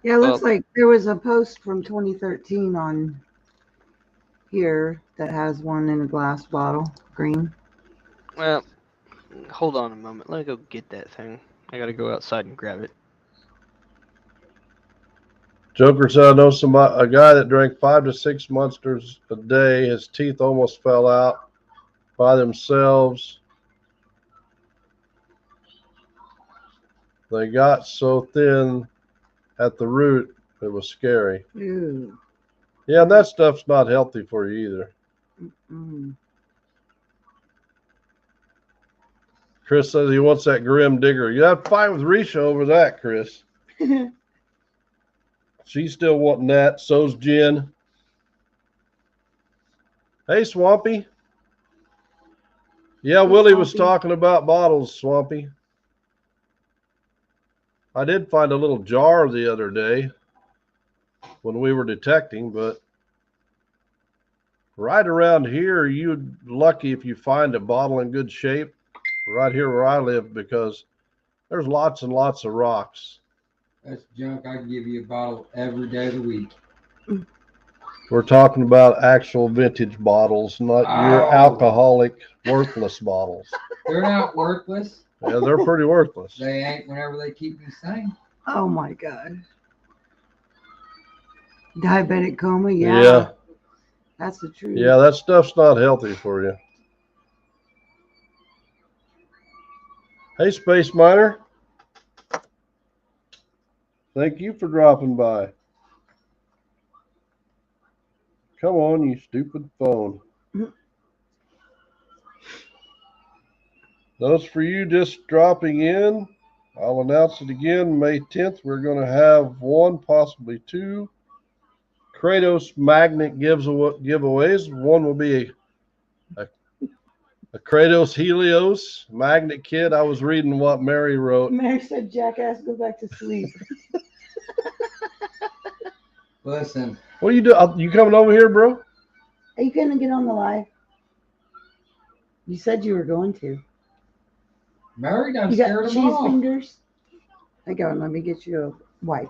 Yeah, it looks like there was a post from 2013 on here that has one in a glass bottle, green. Well, hold on a moment. Let me go get that thing. I gotta go outside and grab it. Joker said, I know a guy that drank 5 to 6 monsters a day. His teeth almost fell out by themselves. They got so thin at the root, it was scary. Ooh. Yeah, and that stuff's not healthy for you either. Mm. Chris says he wants that Grim Digger. You have to fight with Risha over that, Chris. She's still wanting that. So's Jen. Hey, Swampy. Yeah, Willie was talking about bottles, Swampy. I did find a little jar the other day when we were detecting, but right around here, you're lucky if you find a bottle in good shape right here where I live, because there's lots and lots of rocks. That's junk. I can give you a bottle every day of the week. We're talking about actual vintage bottles, not your alcoholic, worthless bottles. They're not worthless. Yeah, they're pretty worthless. They ain't whenever they keep me sane. Oh my God. Diabetic coma, yeah. Yeah. That's the truth. Yeah, that stuff's not healthy for you. Hey, Space Miner. Thank you for dropping by. Come on, you stupid phone. Those for you just dropping in, I'll announce it again. May 10th, we're going to have 1, possibly 2 Kratos magnet giveaways. One will be a Kratos Helios magnet kit. I was reading what Mary wrote. Mary said, "Jackass, go back to sleep." Listen. What are you doing? You coming over here, bro? Are you going to get on the live? You said you were going to. Mary done You scared got them cheese off. fingers? Hang on, let me get you a wipe.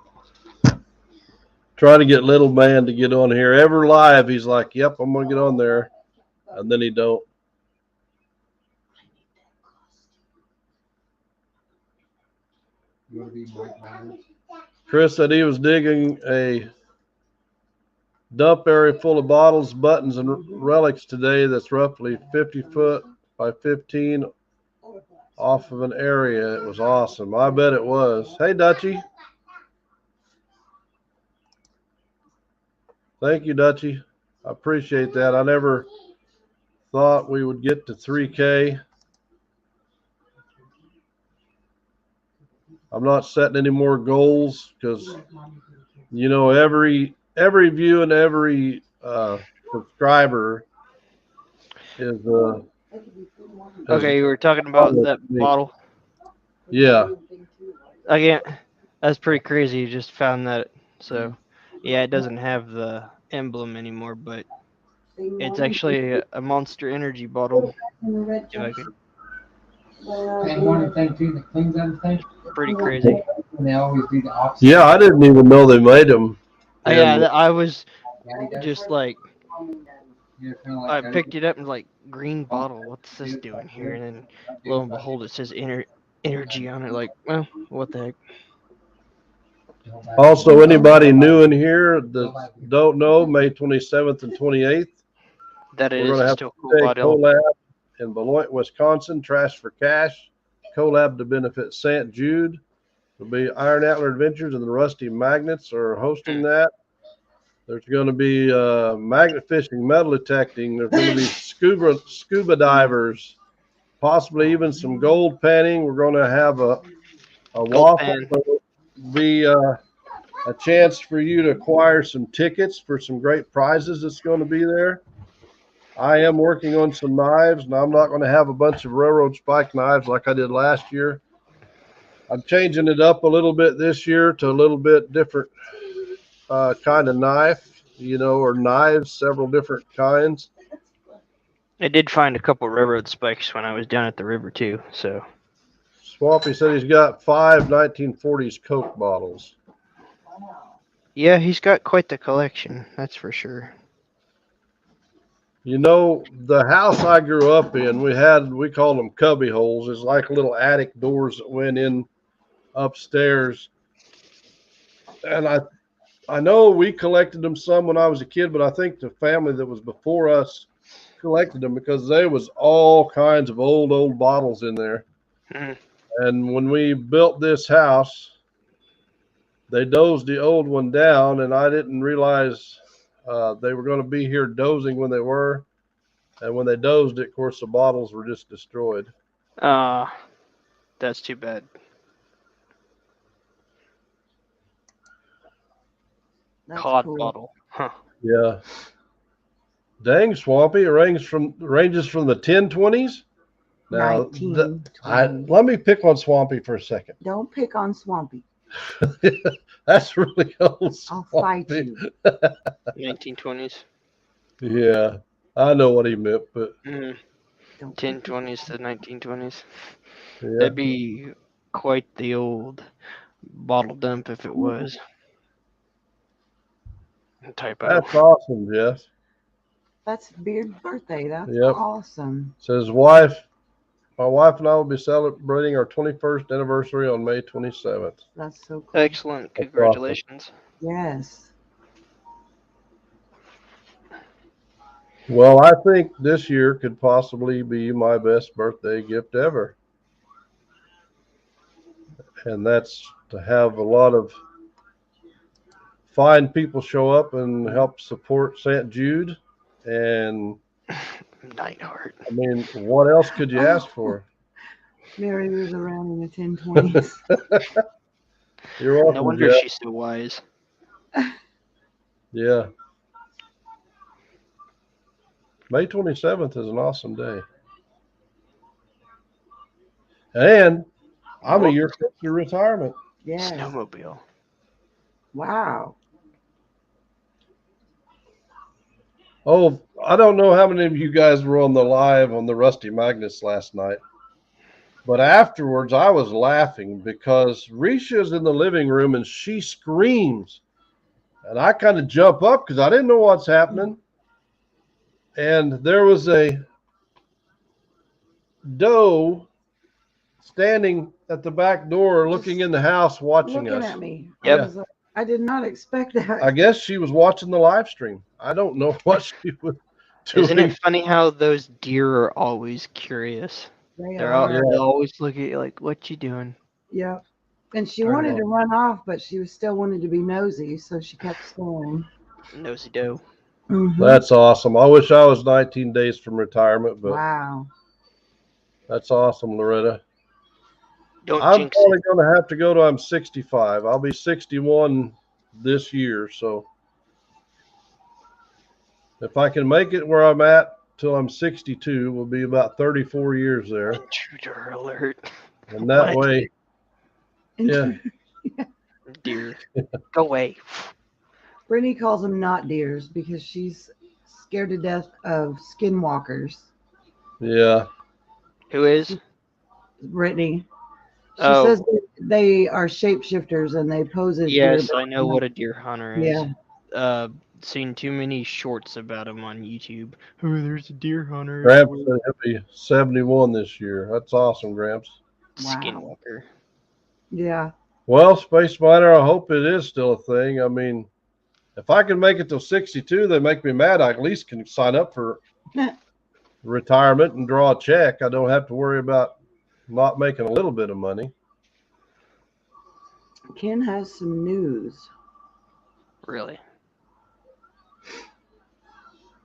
Trying to get little man to get on here. Ever live, he's like, yep, I'm going to get on there. and then he don't. You want to be Mike Myers? Chris said he was digging a dump area full of bottles, buttons, and relics today that's roughly 50 foot by 15 off of an area. It was awesome. I bet it was. Hey, Dutchie. Thank you, Dutchie. I appreciate that. I never thought we would get to 3K. I'm not setting any more goals because, you know, every view and every subscriber is Okay, you were talking about that bottle. Yeah. Again, that's pretty crazy. You just found that. So, yeah, it doesn't have the emblem anymore, but it's actually a Monster Energy bottle. If I could. And one thing too that cleans everything. Pretty crazy. And they always do the opposite. Yeah, I didn't even know they made them. Yeah, I was Daddy does just it. like, You're kinda like I Daddy picked it up and like, green bottle. What's this doing here? And then lo and behold, it says energy on it. Like, well, what the heck? does it. Also, anybody new in here that don't know, May 27th and 28th, That we're is going to have still to cool take bottle. collab in Beloit, Wisconsin, Trash for Cash, collab to benefit St. Jude. It'll be Iron Antler Adventures and the Rusty Magnets are hosting that. There's going to be magnet fishing, metal detecting. There's going to be scuba divers, possibly even some gold panning. We're going to have a waffle. pan. There'll be a chance for you to acquire some tickets for some great prizes that's going to be there. I am working on some knives, and I'm not going to have a bunch of railroad spike knives like I did last year. I'm changing it up a little bit this year to a little bit different kind of knife, you know, or knives, several different kinds. I did find a couple railroad spikes when I was down at the river too. So Swampy said he's got 5 1940s Coke bottles. yeah, he's got quite the collection. That's for sure. You know, the house I grew up in, we called them cubby holes. It's like little attic doors that went in upstairs. And I know we collected them some when I was a kid, but I think the family that was before us collected them because there was all kinds of old bottles in there. Mhm. And when we built this house, they dozed the old one down, and I didn't realize they were going to be here dozing when they were. And when they dozed it, of course, the bottles were just destroyed. That's too bad. That's Cod cool. bottle. Huh. Yeah. Dang, Swampy, it ranges from the 1020s. Now, 1920. let me pick on Swampy for a second. Don't pick on Swampy. That's really old. I'll fight Swampy. you. 1920s. Yeah, I know what he meant, but Mm, Don't 1020s to 1920s. yeah. That'd be quite the old bottle dump if it was. Typo. That's awesome, Jeff. That's Beard's birthday. That's Yep. awesome. Says my wife and I will be celebrating our 21st anniversary on May 27th. That's so cool. Excellent. Congratulations. Yes. Well, I think this year could possibly be my best birthday gift ever. And that's to have a lot of fine people show up and help support St. Jude. And Nightheart. I mean, what else could you ask for? Mary was around in the 1020s. You're welcome, No wonder Jeff. she's so wise. Yeah. May 27th is an awesome day. And I'm a year close to retirement. Yes. Snowmobile. Wow. Oh, I don't know how many of you guys were on the live on the Rusty Magnets last night, but afterwards I was laughing because Risha's in the living room and she screams. And I kind of jump up because I didn't know what's happening. and there was a doe standing at the back door looking in the house watching Looking us. at me. Yep. I was like, I did not expect that. I guess she was watching the live stream. I don't know what she was doing. Isn't it funny how those deer are always curious? They They're are. all, they'll always look at you like, "What you doing?" Yeah. And she Turn wanted on. to run off, but she was still wanted to be nosy, so she kept staring. Nosy doe. Mhm. That's awesome. I wish I was 19 days from retirement, but Wow. that's awesome, Loretta. Don't I'm jinx probably it. going to have to go to I'm 65. I'll be 61 this year, so if I can make it where I'm at till I'm 62, will be about 34 years there, Intruder alert. and that way, yeah. Deer. Go away. Brittany calls them not deers because she's scared to death of skinwalkers. Yeah. Who is? Brittany. She Oh. says that they are shapeshifters and they pose as Yes, deer. I know what a deer hunter is. Yeah. Seen too many shorts about him on YouTube. Oh, there's a deer hunter. Gramps said he'll be 71 this year. That's awesome, Gramps. Wow. Skinwalker. Yeah. Well, Space Miner, I hope it is still a thing. I mean, if I can make it till 62, they make me mad. I at least can sign up for retirement and draw a check. I don't have to worry about not making a little bit of money. Ken has some news. Really?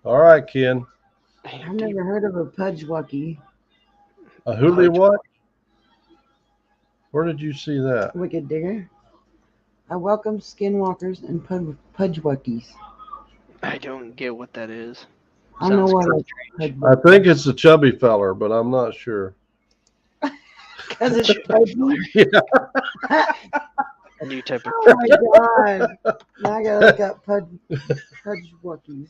All right, Ken. I've never heard of a pudgewucky. A hoolie what? Where did you see that? Wicked digger. I welcome skinwalkers and pudgewuckies. I don't get what that is. I don't know Sounds what kinda a I think it's a chubby feller, but I'm not sure. because it's pudgy. A new type of Oh my god! Now I gotta look up pudgewuckies.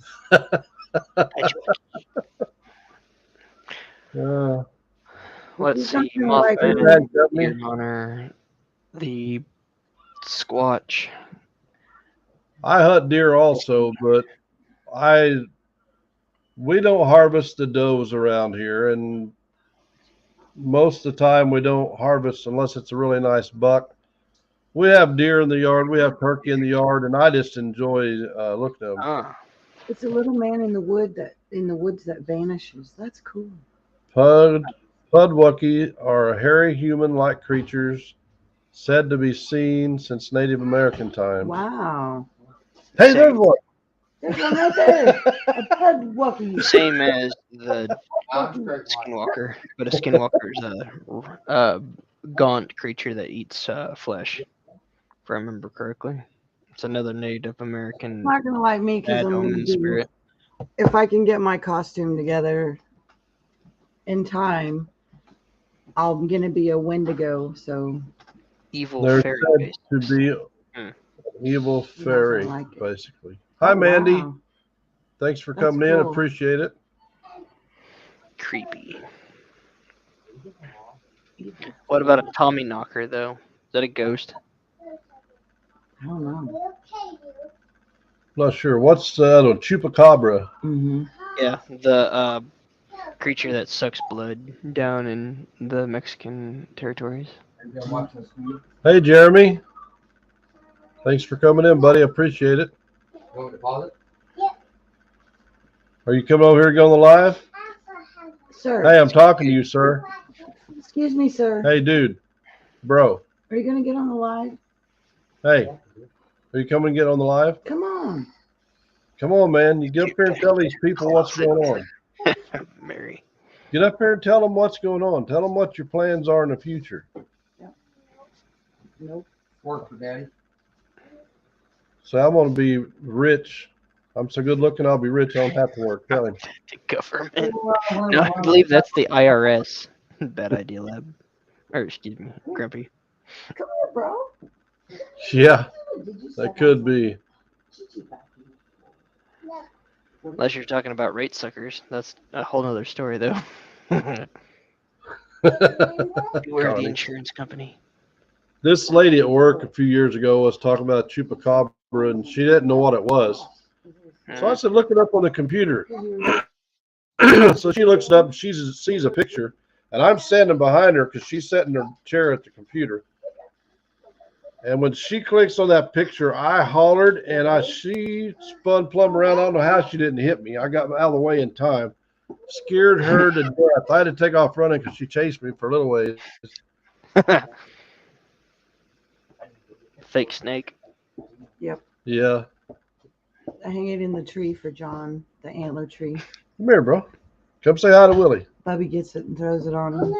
Let's see. Something like Mothman, that. deer hunter, the Squatch. I hunt deer also, but we don't harvest the does around here, and most of the time we don't harvest unless it's a really nice buck. We have deer in the yard, we have turkey in the yard, and I just enjoy looking at them. Ah, It's a little man in the woods that vanishes. That's cool. Pudwucky are hairy human-like creatures said to be seen since Native American times. Wow. Hey, there's one. There's one right there. A pudwucky. same as the I'm straight line. skinwalker, but a skinwalker is a gaunt creature that eats flesh. If I remember correctly, it's another Native American It's not gonna like me because bad I'm gonna omen do, spirit. if I can get my costume together in time, I'm gonna be a Wendigo. So Evil They're fairy said face. to be Hmm. evil fairy, like it. basically. Hi, Oh, Mandy. wow. Thanks for That's coming in. cool. Appreciate it. Creepy. What about a Tommy Knocker though? Is that a ghost? I don't know. Not sure. What's the other one? Chupacabra. Mm-hmm. Yeah, the creature that sucks blood down in the Mexican territories. Maybe I'm watching this movie. Hey, Jeremy. Thanks for coming in, buddy. Appreciate it. Want to deposit? Are you coming over here to go on the live? Sir. Hey, I'm talking to you, sir. Excuse me, sir. Hey, dude. Bro. Are you gonna get on the live? Hey. Are you coming to get on the live? Come on. Come on, man. You get up here and tell these people what's going on. Mary. Get up here and tell them what's going on. Tell them what your plans are in the future. Nope. Work for daddy. So I'm going to be rich. I'm so good looking, I'll be rich. I don't have to work. Tell him. The government. No, I believe that's the IRS. Bad idea, lab. Or excuse me, Grumpy. Come here, bro. Yeah, Did you that could be. Unless you're talking about rate suckers. That's a whole nother story, though. We're the Connie. insurance company. This lady at work a few years ago was talking about chupacabra, and she didn't know what it was. So I said, look it up on the computer. So she looks up and she sees a picture, and I'm standing behind her because she's sitting in her chair at the computer. And when she clicks on that picture, I hollered and she spun plumb around. I don't know how she didn't hit me. I got out of the way in time. Scared her to death. I had to take off running because she chased me for a little ways. Fake snake. Yeah. I hang it in the tree for John, the antler tree. Come here, bro. Come say hi to Willie. Bubby gets it and throws it on him.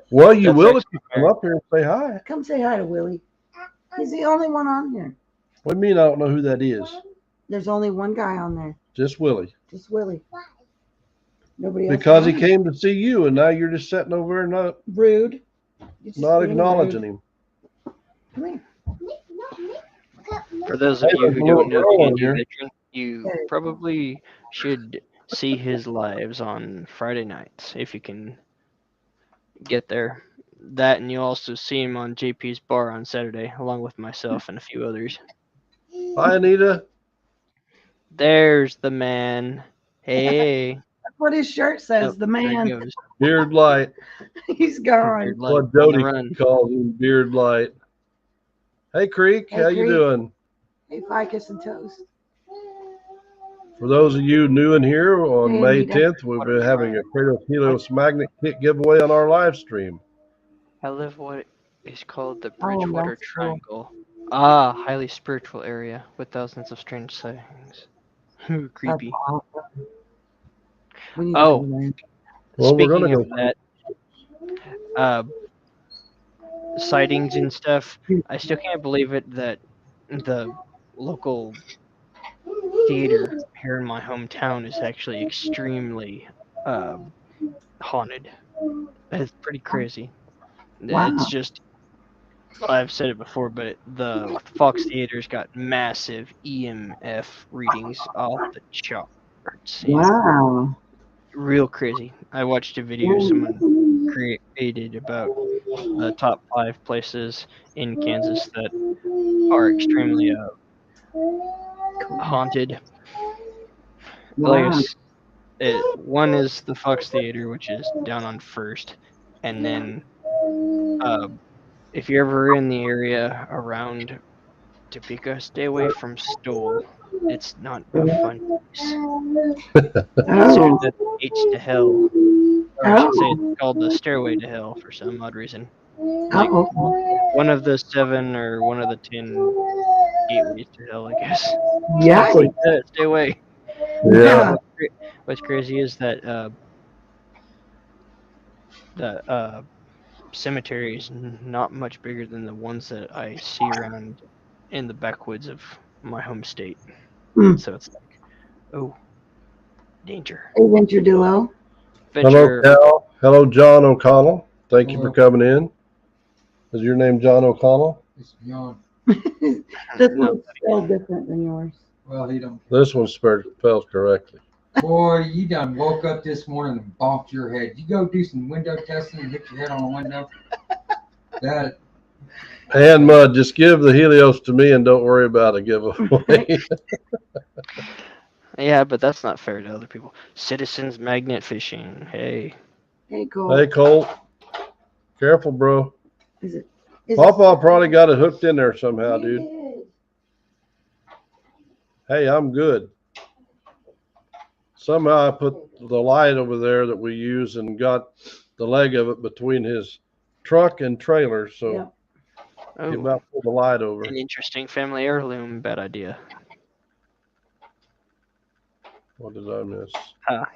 Well, you That's will if actually you come up here and say hi. Come say hi to Willie. He's the only one on here. What do you mean I don't know who that is? There's only one guy on there. Just Willie. Just Willie. Nobody else. Because he on. came to see you, and now you're just sitting over there and Rude. You're just not being acknowledging rude. him. Come here. For those of Hey, you there's who a little don't know girl the in Andy here. veteran, you probably should see his lives on Friday nights if you can get there. That, and you'll also see him on JP's bar on Saturday, along with myself and a few others. Hi, Anita. There's the man. Hey. That's what his shirt says. The There he man. goes. Beard Light. He's gone. Beard Light What on the Jody run. calls him Beard Light. Hey, Creek. Hey, How you Creek. doing? Hey, ficus and toast. For those of you new in here, on Hey, May Anita. 10th, we'll be having a Kratos Helios Magnet Kit giveaway on our live stream. I live what is called the Oh, Bridgewater that's cool. Triangle. Ah, highly spiritual area with thousands of strange sightings. Creepy. That's awesome. We need Oh. to go there. Well, we're Speaking gonna of that, sightings and stuff, I still can't believe it that the local theater here in my hometown is actually extremely haunted. It's pretty crazy. Wow. It's just, I've said it before, but the Fox Theater's got massive EMF readings off the charts. Wow. Real crazy. I watched a video someone created about the top 5 places in Kansas that are extremely haunted. Like Wow. one is the Fox Theater, which is down on First, and then if you're ever in the area around Topeka, stay away from Stoll. It's not a fun place. Oh. The H to Hell. Or I should say it's called the Stairway to Hell for some odd reason. Like Uh-oh. one of the 7 or one of the 10 gateways to hell, I guess. Yeah. Stay away. Yeah. What's crazy is that the cemetery is not much bigger than the ones that I see around in the backwoods of my home state. Hmm. So it's like, oh, danger. Hey, Venture Duo. Hello, Venture. Cal. Hello, John O'Connell. Thank you for coming in. Is your name John O'Connell? It's beyond. This one's spelled different than yours. Well, he don't. This one's spelled correctly. Boy, you done woke up this morning and bonked your head. You go do some window testing and hit your head on a window. That And Mud, just give the Helios to me and don't worry about a giveaway. Yeah, but that's not fair to other people. Citizens Magnet Fishing. Hey. Hey, Cole. Hey, Colt. Careful, bro. Is it? Pawpaw probably got it hooked in there somehow, dude. Hey, I'm good. Somehow I put the light over there that we use and got the leg of it between his truck and trailer, so Yep. he Oh, about pulled the light over. an interesting family heirloom. Bad idea. What did I miss?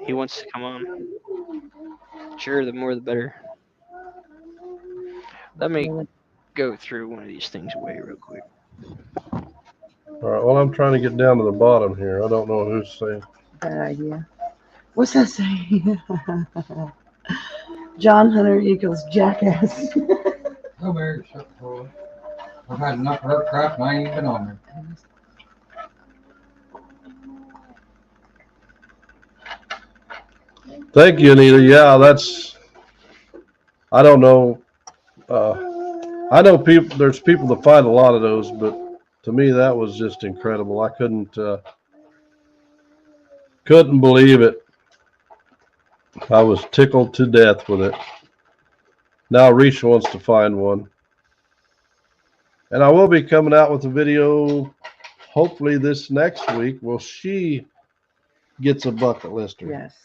He wants to come on. Sure, the more the better. Let me go through one of these things away real quick. All right, well, I'm trying to get down to the bottom here. I don't know who's saying. Bad idea. What's that say? John Hunter equals jackass. go Mary, shut the door. I've had enough of her crap and I ain't even on there. Thank you, Anita. Yeah, I don't know. I know people, there's people that find a lot of those, but to me, that was just incredible. I couldn't believe it. I was tickled to death with it. Now Risha wants to find one. And I will be coming out with a video hopefully this next week. Well, she gets a bucket lister. Yes.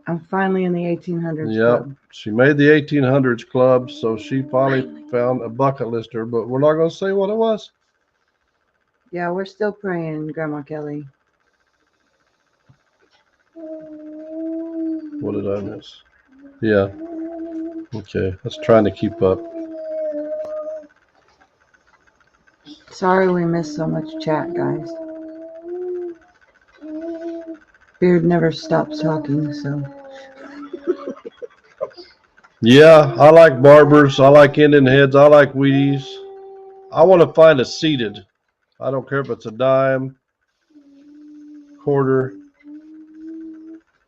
I'm finally in the 1800s Yep. club. She made the 1800s club, so she finally found a bucket lister, but we're not going to say what it was. Yeah, we're still praying, Grandma Kelly. What did I miss? Yeah. Okay. I was trying to keep up. Sorry we missed so much chat, guys. Beard never stops talking, so. Yeah, I like barbers. I like Indian heads. I like Wheaties. I want to find a seated. I don't care if it's a dime, quarter.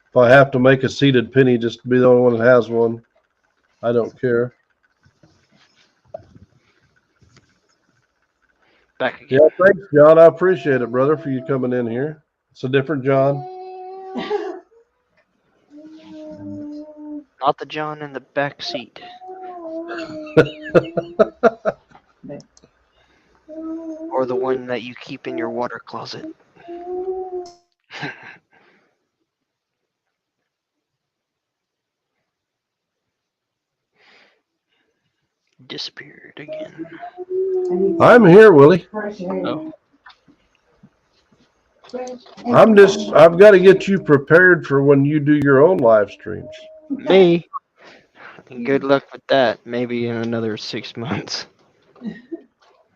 If I have to make a seated penny just to be the only one that has one, I don't care. Back again. Yeah, thanks, John. I appreciate it, brother, for you coming in here. It's a different John. Not the John in the back seat. Or the one that you keep in your water closet. Disappeared again. I'm here, Willie. Oh. I've got to get you prepared for when you do your own live streams. Me? Good luck with that. Maybe in another 6 months.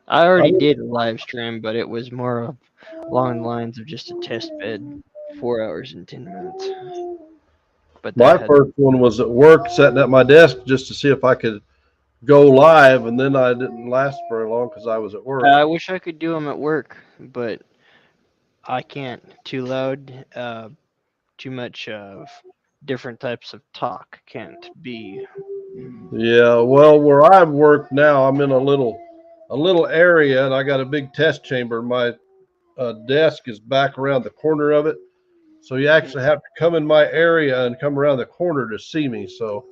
I already did a live stream, but it was more along the lines of just a test bed, 4 hours and 10 minutes. But My first one was at work, sitting at my desk just to see if I could go live, and then I didn't last very long because I was at work. I wish I could do them at work, but I can't. Too loud, too much of different types of talk can't be. Yeah, well, where I work now, I'm in a little area, and I got a big test chamber. My desk is back around the corner of it, so you actually have to come in my area and come around the corner to see me. So,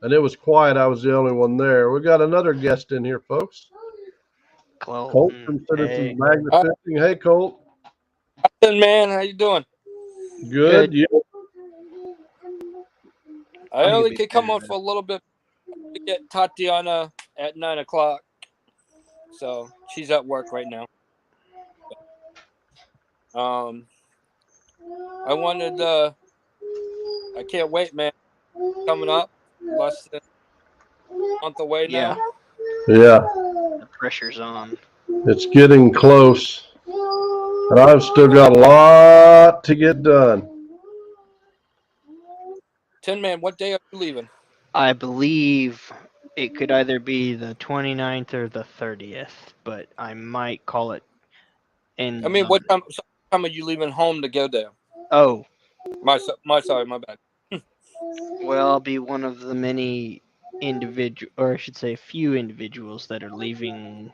and it was quiet. I was the only one there. We got another guest in here, folks. Colt from Citizens Magnet Fishing. Hey, Colt. Man, how you doing? Good. You? I only could come on for a little bit to get Tatiana at 9 o'clock. So she's at work right now. I wanted I can't wait, man. Coming up less than a month away now. Yeah. The pressure's on. It's getting close. And I've still got a lot to get done. Tin Man, what day are you leaving? I believe it could either be the 29th or the 30th, but I might call it in. I mean, what time are you leaving home to go there? Oh. My bad. Well, I'll be one of the many individual, or I should say, few individuals that are leaving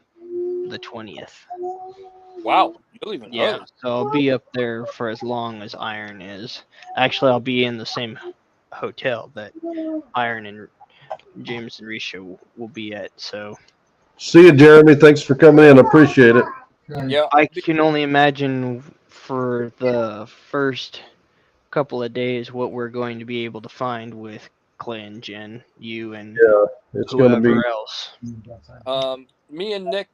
the 20th. Wow, you're leaving early. So I'll be up there for as long as Iron is. Actually, I'll be in the same hotel that Iron and James and Risha will be at. So. See you, Jeremy. Thanks for coming in. Appreciate it. Yeah. I can only imagine for the first couple of days what we're going to be able to find with Clay and Jen, you and it's going to be else. Me and Nick,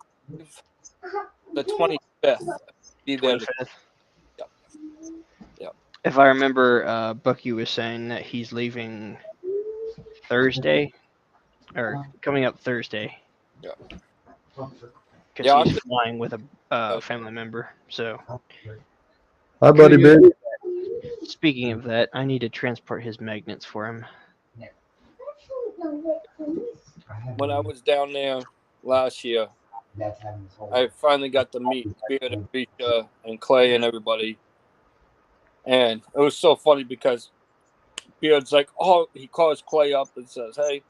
the 25th. Be there. 25th. Yep. If I remember, Bucky was saying that he's leaving Thursday, or coming up Thursday. Yeah. Because he's flying with a family member. So. Hi, buddy, baby. Speaking of that, I need to transport his magnets for him. When I was down there last year, I finally got to meet Beard and Risha and Clay and everybody. And it was so funny because Beard's like, he calls Clay up and says, "Hey,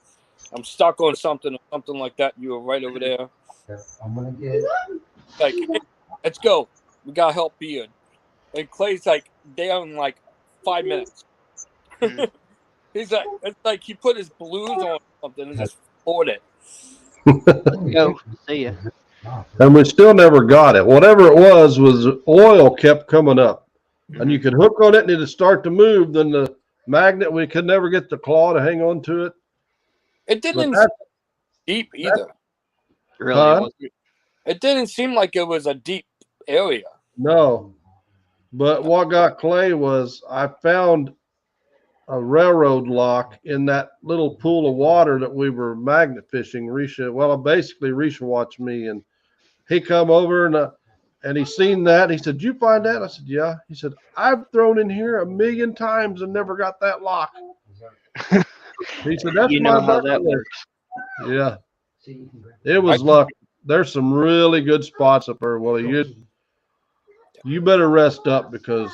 I'm stuck on something," or something like that. You were right over there. I'm gonna get Like, hey, let's go. We gotta help Beard. And Clay's like, there in like 5 minutes. Mm. It's like he put his blues on something and just poured it. Go. See ya. And we still never got it. Whatever it was oil kept coming up. And you Mhm. could hook on it and it'd start to move. Then the magnet, we could never get the claw to hang on to it. It But didn't that, deep either. Really, Huh? it wasn't. It didn't seem like it was a deep area. no. But what got Clay was I found a railroad lock in that little pool of water that we were magnet fishing. Risha watched me, and he come over and he seen that. He said, "Did you find that?" I said, "Yeah." He said, "I've thrown in here 1,000,000 times and never got that lock." He said, "That's You my know how bucket that list." works. Yeah, it was luck. There's some really good spots up there, Willie. You better rest up because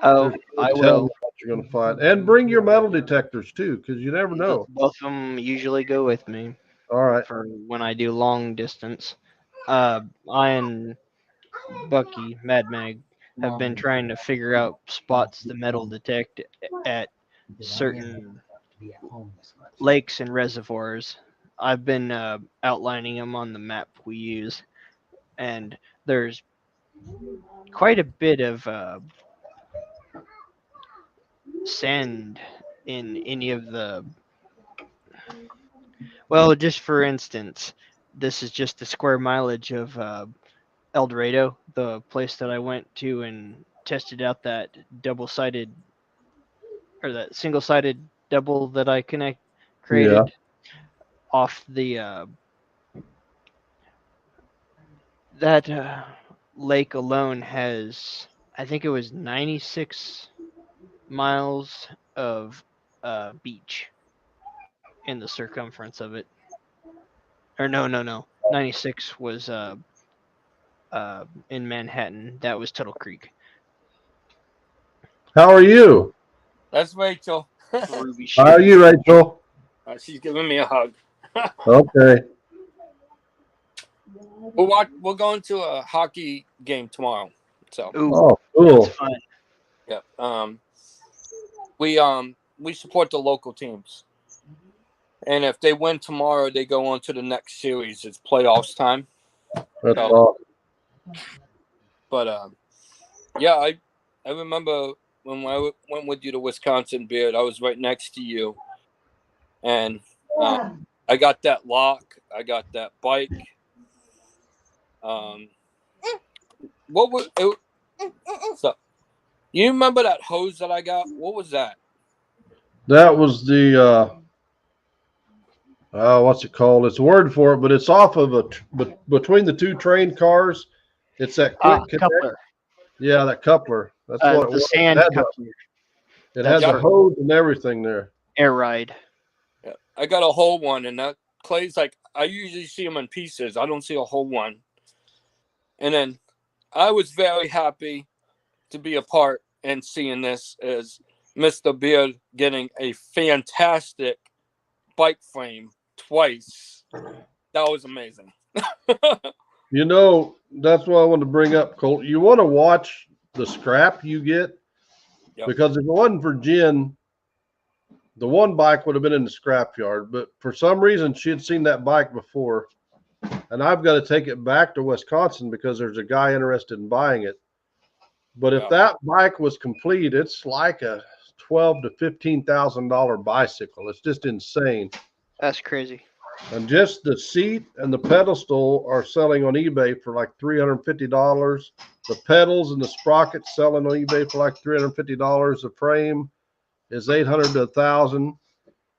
Oh, there's no I telling will. what you're going to find. And bring your metal detectors too, because you never know. Both of them usually go with me All right. for when I do long distance. I and Bucky, Mad Mag, have been trying to figure out spots to metal detect at certain lakes and reservoirs. I've been outlining them on the map we use, and there's quite a bit of sand in any of the. Well, just for instance, this is just the square mileage of El Dorado, the place that I went to and tested out that double-sided or that single-sided double that I created off the that lake alone has, I think it was 96 miles of beach in the circumference of it. Or no. 96 was in Manhattan. That was Tuttle Creek. How are you? That's Rachel. Ruby How are you, Rachel? She's giving me a hug. Okay. We're going to a hockey game tomorrow. So Ooh, Oh, cool. that's fun. yeah. We support the local teams. And if they win tomorrow, they go on to the next series. It's playoffs time. That's So, awesome. but yeah, I remember when I went with you to Wisconsin, Beard, I was right next to you. And I got that lock. I got that bike. What was it? So, you remember that hose that I got? What was that? That was the what's it called? It's a word for it, but it's off of between the two train cars. It's that quick connect. Coupler. Yeah, that coupler. That's what it The was. sand coupler. It That's had the for- hose and everything there. Air ride. Yeah, I got a whole one, and that Clay's like, I usually see them in pieces. I don't see a whole one. And then I was very happy to be a part and seeing this as Mr. Beard getting a fantastic bike frame twice. That was amazing. You know, that's what I wanted to bring up, Colt. You want to watch the scrap you get, because if it wasn't for Jen, the one bike would have been in the scrap yard. But for some reason, she had seen that bike before, and I've got to take it back to Wisconsin because there's a guy interested in buying it. But if that bike was complete, it's like a $12,000 to $15,000 bicycle. It's just insane. That's crazy. And just the seat and the pedestal are selling on eBay for like $350. The pedals and the sprockets selling on eBay for like $350. The frame is $800 to $1,000,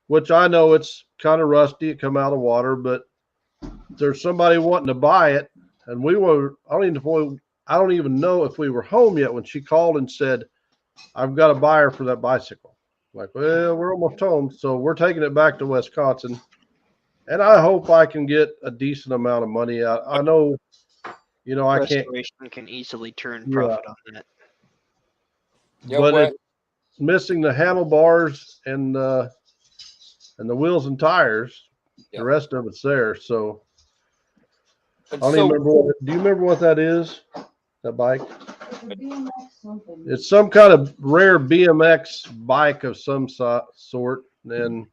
which I know it's kind of rusty. It come out of water, but there's somebody wanting to buy it. And we were, I don't even know if we were home yet when she called and said, "I've got a buyer for that bicycle." Like, well, we're almost home. So we're taking it back to Wisconsin. And I hope I can get a decent amount of money out. I know, I can't. Restoration can easily turn profit on that. But it's missing the handlebars and the wheels and tires. The rest of it's there. So I don't even remember. Do you remember what that is? That bike? It's some kind of rare BMX bike of some sort. And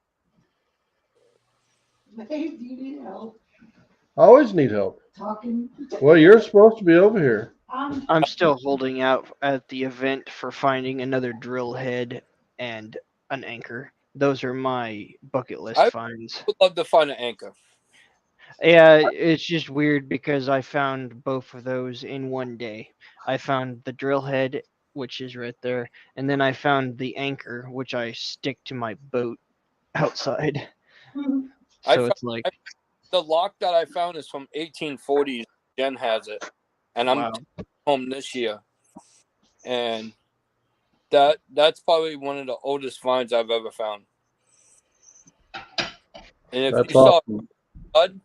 Dave, do you need help I always need help. talking? Well, you're supposed to be over here. I'm still holding out at the event for finding another drill head and an anchor. Those are my bucket list I- finds. Would love to find an anchor. Yeah, it's just weird because I found both of those in one day. I found the drill head, which is right there, and then I found the anchor, which I stick to my boat outside. I So found- it's like, The lock that I found is from 1840s. Jen has it, and I'm wow. home this year, and that's probably one of the oldest finds I've ever found. And if That's you saw awesome. blood,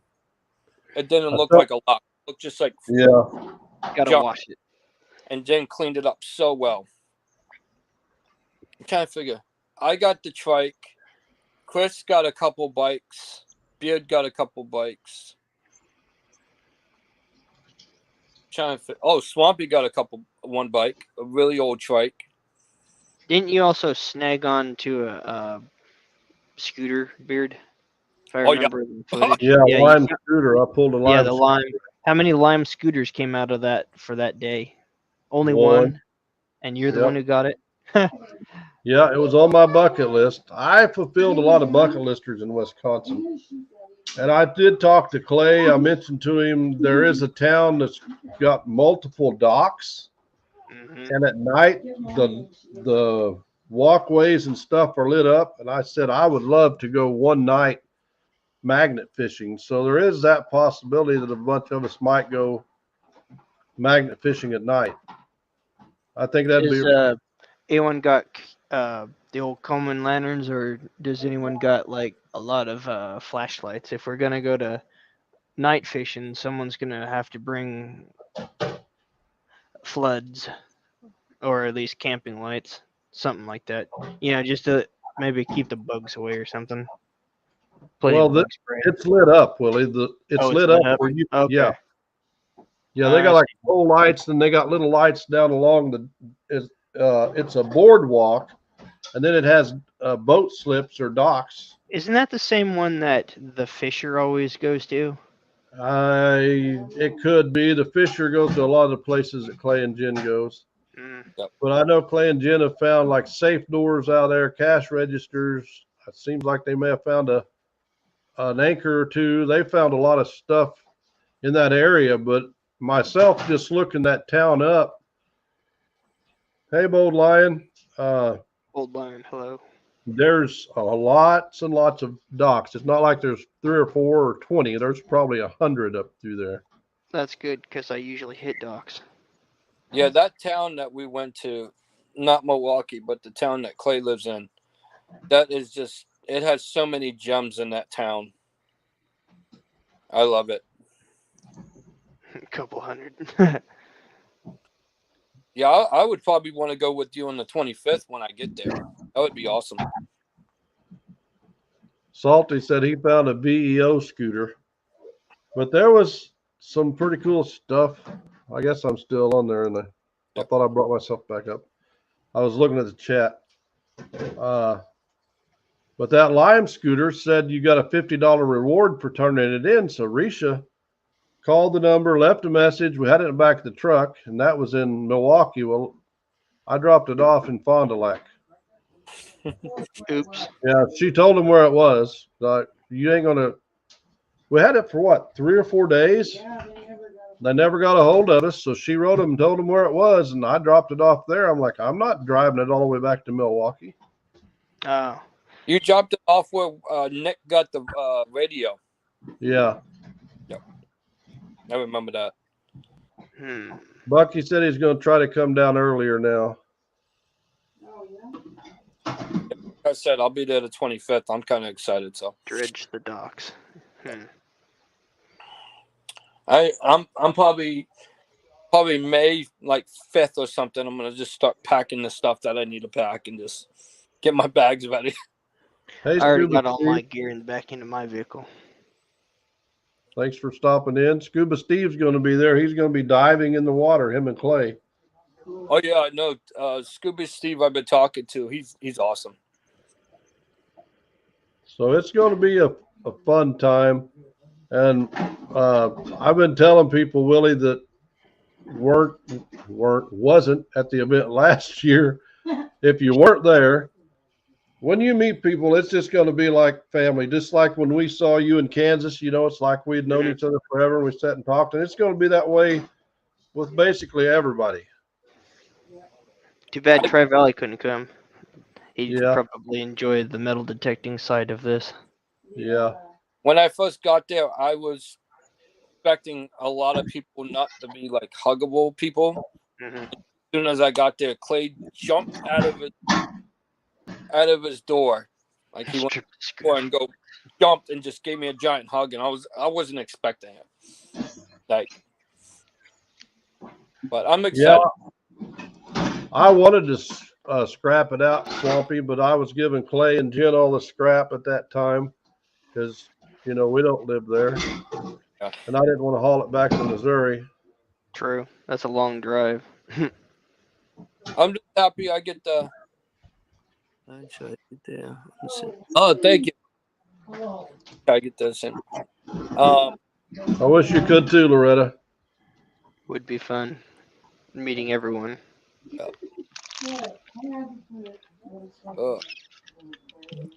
it didn't look saw- like a lock. It looked just like Yeah. Gotta junk. wash it. And Jen cleaned it up so well. I'm trying to figure. I got the trike. Chris got a couple bikes. Beard got a couple bikes. Swampy got one bike, a really old trike. Didn't you also snag on to a scooter, Beard? If I Oh, yeah. remember the footage. Yeah, you lime found- scooter. I pulled a lime. yeah, the lime. How many lime scooters came out of that for that day? Only One. one. And you're the Yep. one who got it? Yeah, it was on my bucket list. I fulfilled a lot of bucket listers in Wisconsin. And I did talk to Clay. I mentioned to him there is a town that's got multiple docks, Mhm. and at night the walkways and stuff are lit up. And I said I would love to go one night magnet fishing. So there is that possibility that a bunch of us might go magnet fishing at night. I think that'd Is be anyone got the old Coleman lanterns, or does anyone got like a lot of flashlights? If we're gonna go to night fishing, someone's gonna have to bring floods, or at least camping lights, something like that. You know, just to maybe keep the bugs away or something. Plenty Well, of bug spray. it's lit up, Willie. It's Oh, lit up. Where you, Okay. Yeah. Yeah, they got I like pole lights, and they got little lights down along it's a boardwalk, and then it has boat slips or docks. Isn't that the same one that the Fisher always goes to? It could be. The Fisher goes to a lot of the places that Clay and Jen goes. Mm. But I know Clay and Jen have found like safe doors out there, cash registers. It seems like they may have found an anchor or two. They found a lot of stuff in that area, but myself just looking that town up. Hey, Bold Lion. Old Lion, hello. There's lots and lots of docks. It's not like there's 3 or 4 or 20. There's probably 100 up through there. That's good because I usually hit docks. Yeah, that town that we went to, not Milwaukee, but the town that Clay lives in, that is just, it has so many gems in that town. I love it. A couple hundred. Yeah, I would probably want to go with you on the 25th when I get there. That would be awesome. Salty said he found a VEO scooter, but there was some pretty cool stuff. I guess I'm still on there, and I thought I brought myself back up. I was looking at the chat. But that Lime scooter said you got a $50 reward for turning it in. So Risha called the number, left a message. We had it in the back of the truck, and that was in Milwaukee. Well, I dropped it off in Fond du Lac. Oops. Yeah, she told him where it was. Like, you ain't gonna. We had it for what, 3 or 4 days? They never got a hold of us, so she wrote him and told him where it was, and I dropped it off there. I'm like, I'm not driving it all the way back to Milwaukee. Oh. You dropped it off where Nick got the radio. Yeah. I remember that. Bucky said he's going to try to come down earlier now. Like I said, I'll be there the 25th. I'm kind of excited. So Dredge the docks. I'm probably May like 5th or something. I'm gonna just start packing the stuff that I need to pack and just get my bags ready. Hey, I already Scuba got all Steve. my gear in the back into my vehicle. Thanks for stopping in. Scuba Steve's going to be there. He's going to be diving in the water, him and Clay. Oh yeah, I know. Scuba Steve, I've been talking to. He's awesome. So it's going to be a fun time. And I've been telling people, Willie, that wasn't at the event last year. If you weren't there, when you meet people, it's just going to be like family. Just like when we saw you in Kansas, you know, it's like we'd known each other forever and we sat and talked. And it's going to be that way with basically everybody. Too bad Tri Valley couldn't come. He'd Yeah. probably enjoy the metal detecting side of this. Yeah. When I first got there, I was expecting a lot of people not to be like huggable people. Mm-hmm. As soon as I got there, Clay jumped out of his door, like he went to the door and jumped and just gave me a giant hug, and I wasn't expecting it. Like, but I'm excited. Yeah. I wanted to scrap it out, Swampy, but I was giving Clay and Jen all the scrap at that time because, you know, we don't live there. Yeah. And I didn't want to haul it back to Missouri. True. That's a long drive. I'm just happy I get the. Oh, thank you. I get this in. I wish you could too, Loretta. Would be fun meeting everyone.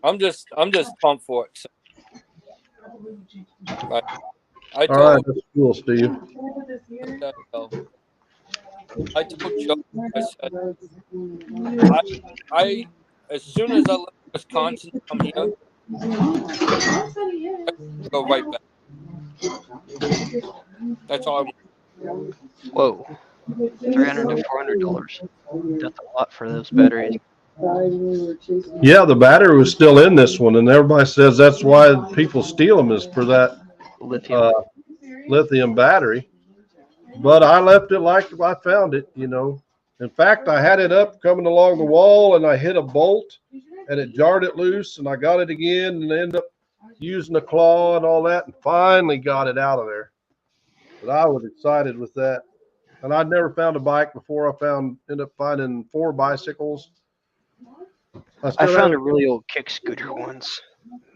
I'm just pumped for it. So. I All right, told that's cool, Steve. I told Joe, I said, I as soon as I left Wisconsin to come here, I go right back. That's all I want. Whoa. $300 to $400. That's a lot for those batteries. Yeah, the battery was still in this one, and everybody says that's why people steal them is for that lithium battery. But I left it like I found it, you know. In fact, I had it up coming along the wall, and I hit a bolt, and it jarred it loose, and I got it again, and ended up using a claw and all that, and finally got it out of there. But I was excited with that. And I'd never found a bike before. Ended up finding 4 bicycles. I found a really old kick scooter once,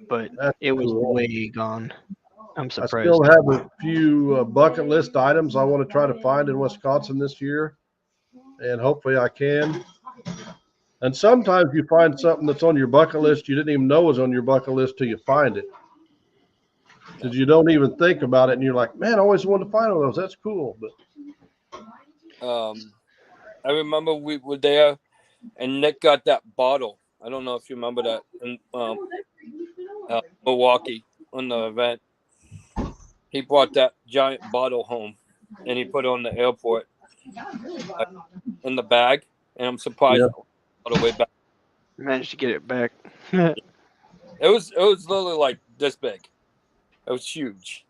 but it was cool. way gone. I'm surprised. I still have a few bucket list items I want to try to find in Wisconsin this year, and hopefully I can. And sometimes you find something that's on your bucket list you didn't even know was on your bucket list till you find it. Because you don't even think about it, and you're like, man, I always wanted to find one of those. That's cool. But I remember we were there, and Nick got that bottle. I don't know if you remember that in Milwaukee on the event. He brought that giant bottle home, and he put it on the airport in the bag. And I'm surprised all the way back. Managed to get it back. It was literally like this big. It was huge.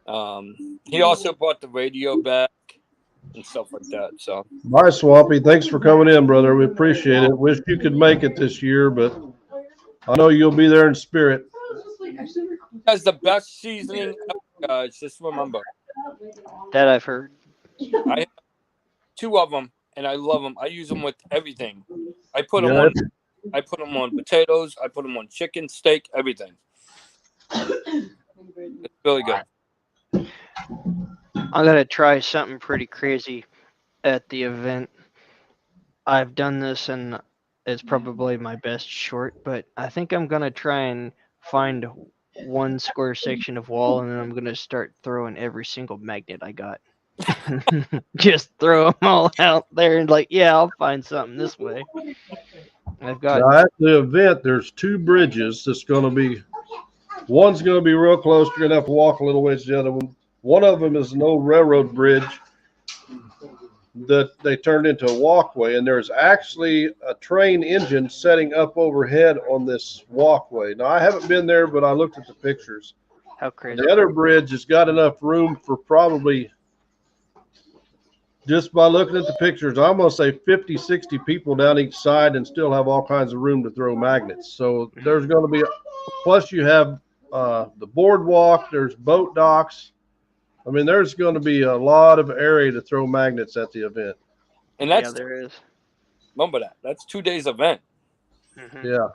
He also brought the radio back and stuff like that. So bye, Swampy. Thanks for coming in, brother. We appreciate it. Wish you could make it this year, but I know you'll be there in spirit. That's the best seasoning ever, guys. Just remember. That I've heard. I have 2 of them, and I love them. I use them with everything. I put them on potatoes. I put them on chicken, steak, everything. It's really good. I'm going to try something pretty crazy at the event. I've done this, and it's probably my best short, but I think I'm going to try and find one square section of wall, and then I'm going to start throwing every single magnet I got. Just throw them all out there and I'll find something this way. I've got now, at the event, there's 2 bridges that's going to be, one's going to be real close. You're going to have to walk a little ways to the other one. One of them is an old railroad bridge that they turned into a walkway, and there's actually a train engine setting up overhead on this walkway. Now, I haven't been there, but I looked at the pictures. How crazy. The other bridge has got enough room for probably, just by looking at the pictures, I'm going to say 50, 60 people down each side and still have all kinds of room to throw magnets. So there's going to be, plus you have the boardwalk, there's boat docks. I mean, there's going to be a lot of area to throw magnets at the event. And Yeah, that's there is. remember that. That's 2 days event. Mhm. Yeah.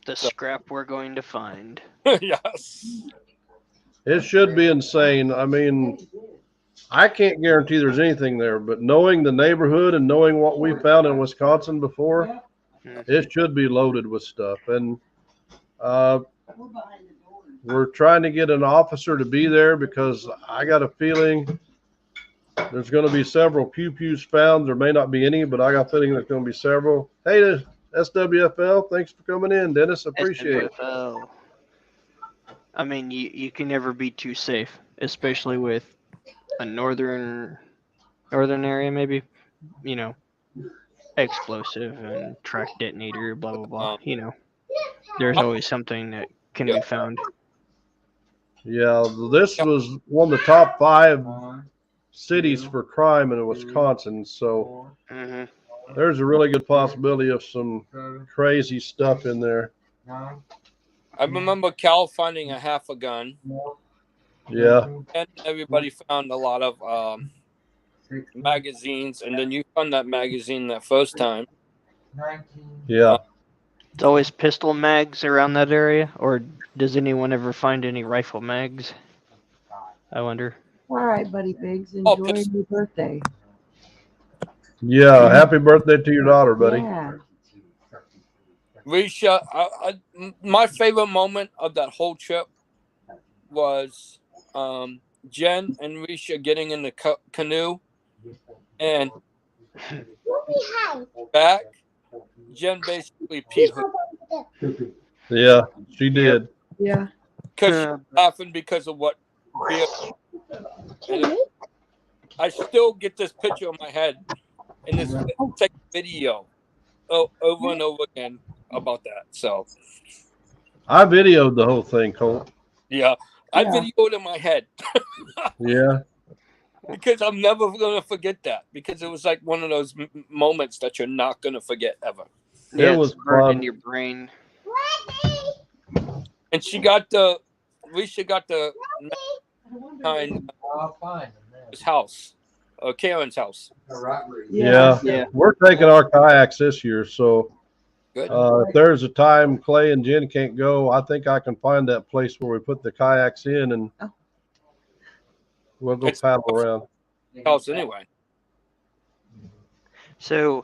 The scrap we're going to find. Yes. It should be insane. I mean, I can't guarantee there's anything there, but knowing the neighborhood and knowing what we found in Wisconsin before, it should be loaded with stuff. And we're trying to get an officer to be there because I got a feeling there's going to be several pew pews found. There may not be any, but I got a feeling there's going to be several. Hey, SWFL, thanks for coming in, Dennis. Appreciate it. SWFL. I mean, you can never be too safe, especially with a northern area, maybe, you know, explosive and track detonator, blah blah blah. You know, there's always something that can be found. Yeah, this was one of the top 5 cities for crime in Wisconsin, so Hmm. there's a really good possibility of some crazy stuff in there. I remember Cal finding a half a gun. Yeah. And everybody found a lot of magazines, and then you found that magazine that first time. Yeah. It's always pistol mags around that area, or does anyone ever find any rifle mags? I wonder. All right, buddy pigs, Oh, enjoy your birthday. Yeah. Happy birthday to your daughter, buddy. Yeah. Risha, my favorite moment of that whole trip was Jen and Risha getting in the canoe, and back, Jen basically peed her Yeah, she did. Yeah. because she was laughing because of what. And I still get this picture in my head, and this like video over and over again about that. So I videoed the whole thing, Colt. yeah, I Yeah. videoed in my head. Yeah. Because I'm never going to forget that, because it was like one of those moments that you're not going to forget ever. Yeah, It was it's burned fun. in your brain. And Risha got the behind his house, Karen's house. Yeah. Yeah. We're taking our kayaks this year, so Good. if there's a time Clay and Jen can't go, I think I can find that place where we put the kayaks in, and we'll go It's paddle around. House anyway. So,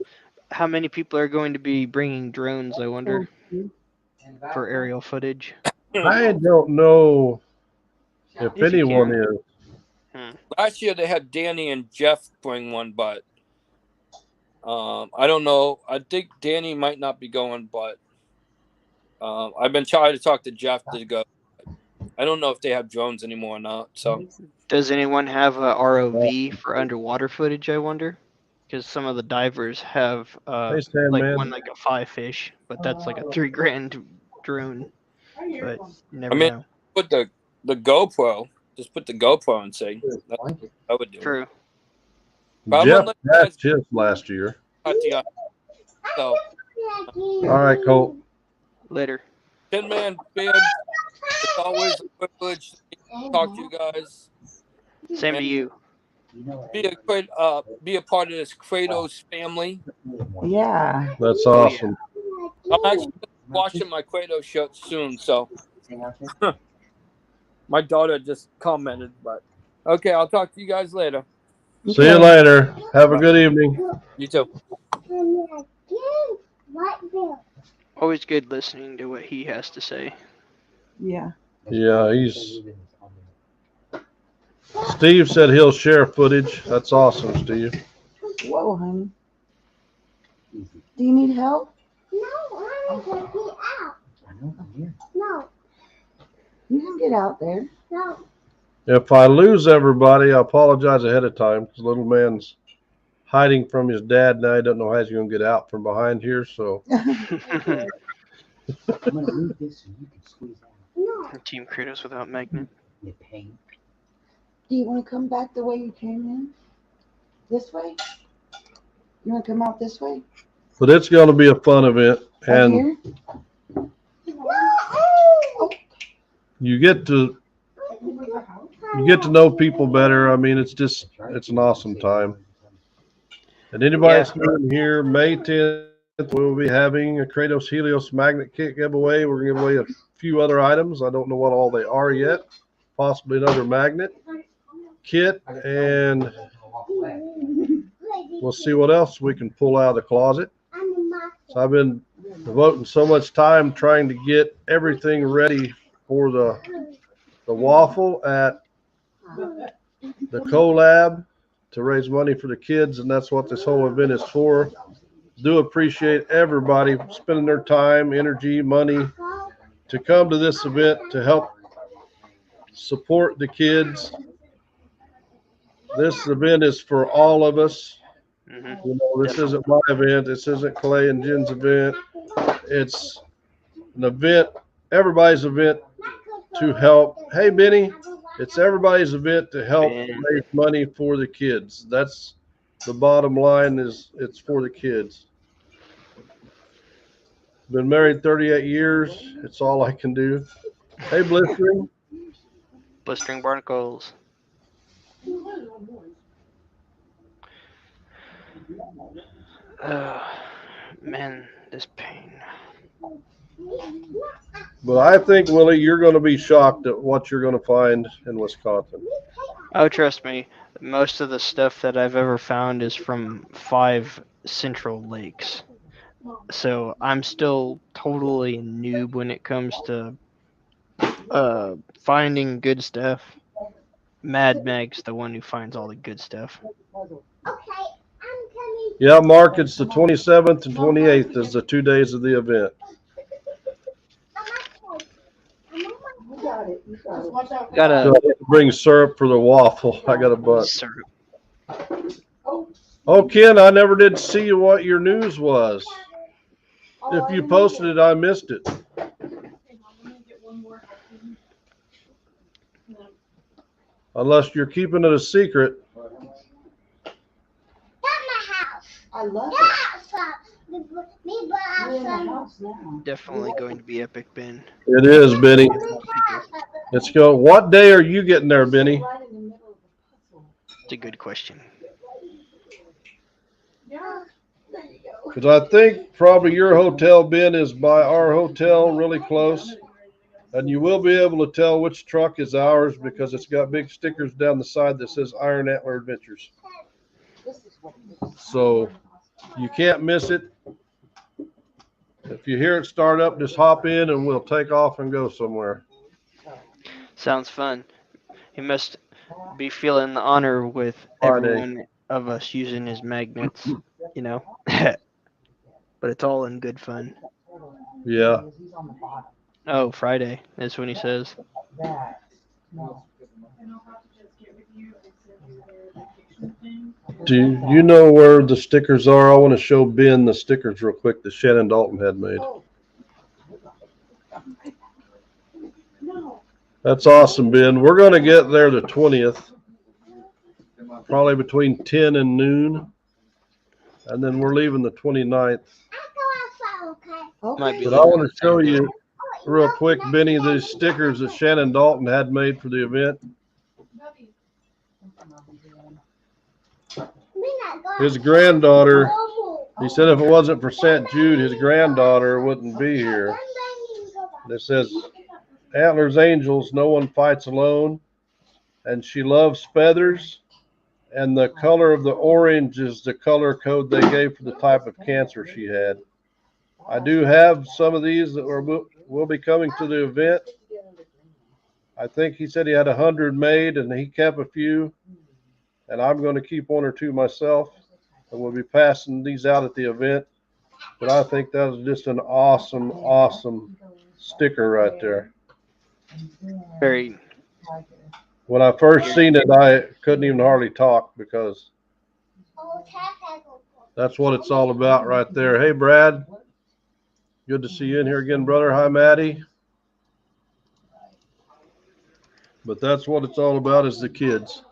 how many people are going to be bringing drones, I wonder, for aerial footage? I don't know if If you anyone can. is. Last year they had Danny and Jeff bring one, but I don't know. I think Danny might not be going, but I've been trying to talk to Jeff to go. I don't know if they have drones anymore or not. So Does anyone have a ROV for underwater footage, I wonder? Because some of the divers have Hey, Sandman. one like a 5-fish, but that's like a $3,000 drone. But you never I mean, know. put the GoPro. Just put the GoPro and say I would do. it. True. But I'm Jeff gonna let you had guys shifts last year. Tatiana. So All right, Colt. Later. 10-man band. It's always a privilege to talk to you guys. Same to you. Be a part of this Kratos family. Yeah. That's Oh, yeah. awesome. I'm actually watching my Kratos show soon, so my daughter just commented, but okay, I'll talk to you guys later. See you later. Have a good evening. You too. Always good listening to what he has to say. Yeah. Yeah, Steve said he'll share footage. That's awesome, Steve. Whoa, honey. Do you need help? You can get out there. If I lose everybody, I apologize ahead of time, because little man's hiding from his dad now. He doesn't know how he's going to get out from behind here. So Team Kratos without magnet. Do you want to come back the way you came in? This way? You want to come out this way? but it's going to be a fun event, Right and here? you get to know people better. I mean, it's an awesome time. And anybody that's new in here, May 10th, we'll be having a Kratos Helios magnet kit giveaway. We're going to give away a few other items. I don't know what all they are yet. Possibly another magnet kit, and we'll see what else we can pull out of the closet. So I've been devoting so much time trying to get everything ready for the waffle at the collab to raise money for the kids, and that's what this whole event is for. Do appreciate everybody spending their time, energy, money to come to this event to help support the kids. This event is for all of us. You know, this isn't my event. This isn't Clay and Jen's event. It's an event, everybody's event to help. Hey, Benny, it's everybody's event to help raise money for the kids. That's the bottom line, is it's for the kids. Been married 38 years. It's all I can do. Hey, Blistering. Blistering Barnacles. Man, this pain. But I think, Willie, you're going to be shocked at what you're going to find in Wisconsin. Oh, trust me. Most of the stuff that I've ever found is from 5 Central Lakes. So I'm still totally a noob when it comes to finding good stuff. Mad Meg's the one who finds all the good stuff. Yeah, Mark, it's the 27th and 28th is the 2 days of the event. Gotta bring syrup for the waffle. I got a bunch. syrup. Oh, Ken, I never did see what your news was. If you posted it, I missed it. Unless you're keeping it a secret. I love it. Definitely going to be epic, Ben. It is, Benny. Let's go. What day are you getting there, Benny? It's a good question. Because I think probably your hotel, Ben, is by our hotel, really close. And you will be able to tell which truck is ours because it's got big stickers down the side that says Iron Antler Adventures. So you can't miss it. If you hear it start up, just hop in and we'll take off and go somewhere. Sounds fun. He must be feeling the honor with everyone of us using his magnets, you know. But it's all in good fun. Yeah. Oh, Friday. That's when he says. Do you know where the stickers are? I want to show Ben the stickers real quick that Shannon Dalton had made. That's awesome, Ben. We're going to get there the 20th, probably between 10 and noon. And then we're leaving the 29th. Might be But I want to show you real quick, Benny, these stickers that Shannon Dalton had made for the event. His granddaughter, he said if it wasn't for St. Jude, his granddaughter wouldn't be here. It says, Antlers Angels, no one fights alone. And she loves feathers. And the color of the orange is the color code they gave for the type of cancer she had. I do have some of these that will be coming to the event. I think he said he had 100 made and he kept a few. And I'm going to keep 1 or 2 myself. And we'll be passing these out at the event. But I think that was just an awesome, awesome sticker right there. Very. When I first seen it, I couldn't even hardly talk because that's what it's all about right there. Hey, Brad. Good to see you in here again, brother. Hi, Maddie. But that's what it's all about, is the kids.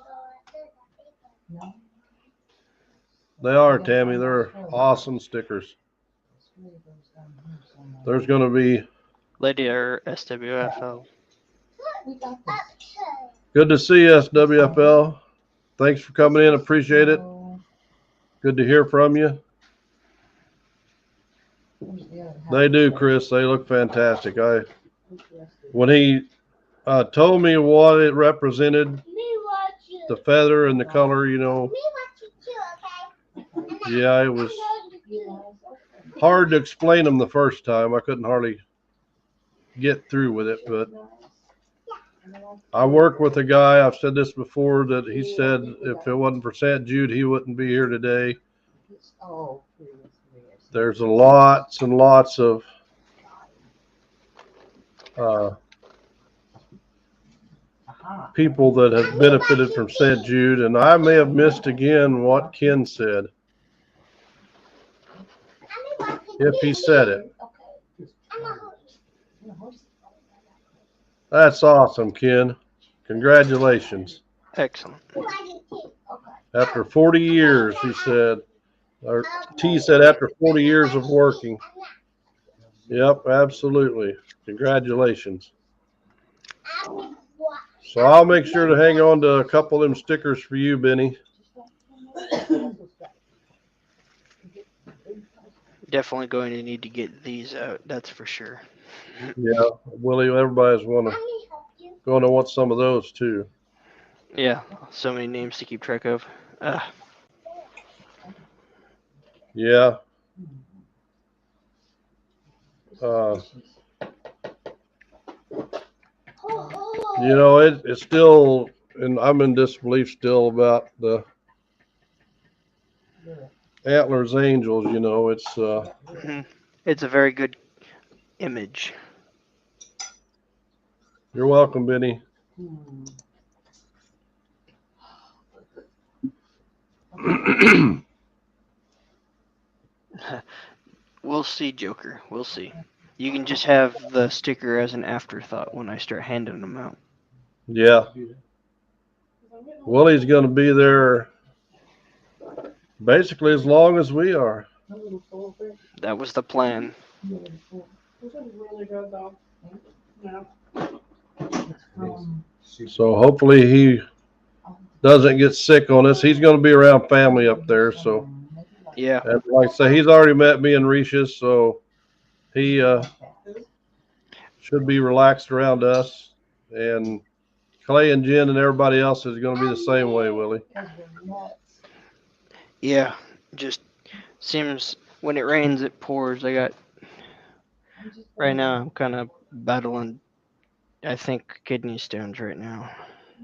They are, Tammy. They're awesome stickers. There's going to be Later, SWFL. Good to see you, SWFL. Thanks for coming in. Appreciate it. Good to hear from you. They do, Chris. They look fantastic. When he told me what it represented, the feather and the color, you know, yeah, it was hard to explain them the first time. I couldn't hardly get through with it, but I work with a guy, I've said this before, that he said if it wasn't for St. Jude, he wouldn't be here today. There's lots and lots of people that have benefited from St. Jude, and I may have missed again what Ken said, if he said it. That's awesome, Ken. Congratulations. Excellent. After 40 years, he said, or T said after 40 years of working. Yep, absolutely. Congratulations. So I'll make sure to hang on to a couple of them stickers for you, Benny. Definitely going to need to get these out, that's for sure. Yeah, Willie, everybody's going to want some of those too. Yeah, so many names to keep track of. Yeah. You know, it's still, and I'm in disbelief still about the Antlers Angels. You know, it's a very good image. You're welcome, Benny. We'll see, Joker. We'll see. You can just have the sticker as an afterthought when I start handing them out. Yeah. Willie's going to be there basically as long as we are. That was the plan. So hopefully he doesn't get sick on us. He's going to be around family up there. So, yeah. And like I say, he's already met me and Risha's, so he should be relaxed around us. And Clay and Jen and everybody else is going to be the same way, Willie. Yeah, just seems when it rains, it pours. Right now, I'm kind of battling, I think, kidney stones right now.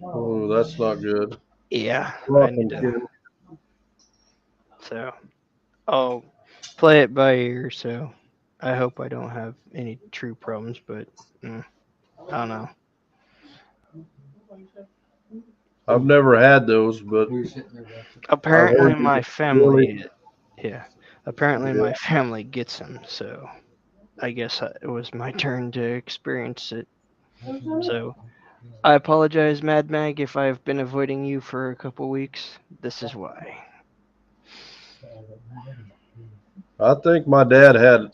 Oh, that's not good. Yeah. Welcome, so I'll play it by ear, so I hope I don't have any true problems, but I don't know. I've never had those, but apparently my family, apparently my family gets them, so I guess it was my turn to experience it. So I apologize, Mad Mag, if I've been avoiding you for a couple weeks. This is why. I think my dad had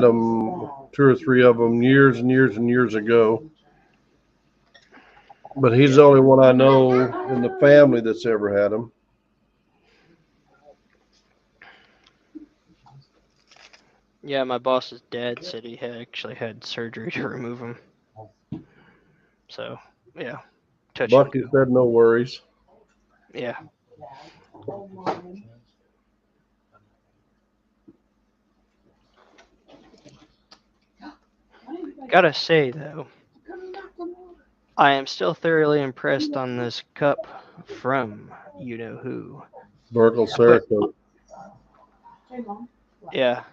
them, 2 or 3 of them, years and years and years ago. But he's the only one I know in the family that's ever had them. Yeah, my boss's dad said he actually had surgery to remove them. So, yeah. Bucky said no worries. Yeah. Gotta say, though, I am still thoroughly impressed on this cup from you-know-who. Burkle Cerakote. Yeah.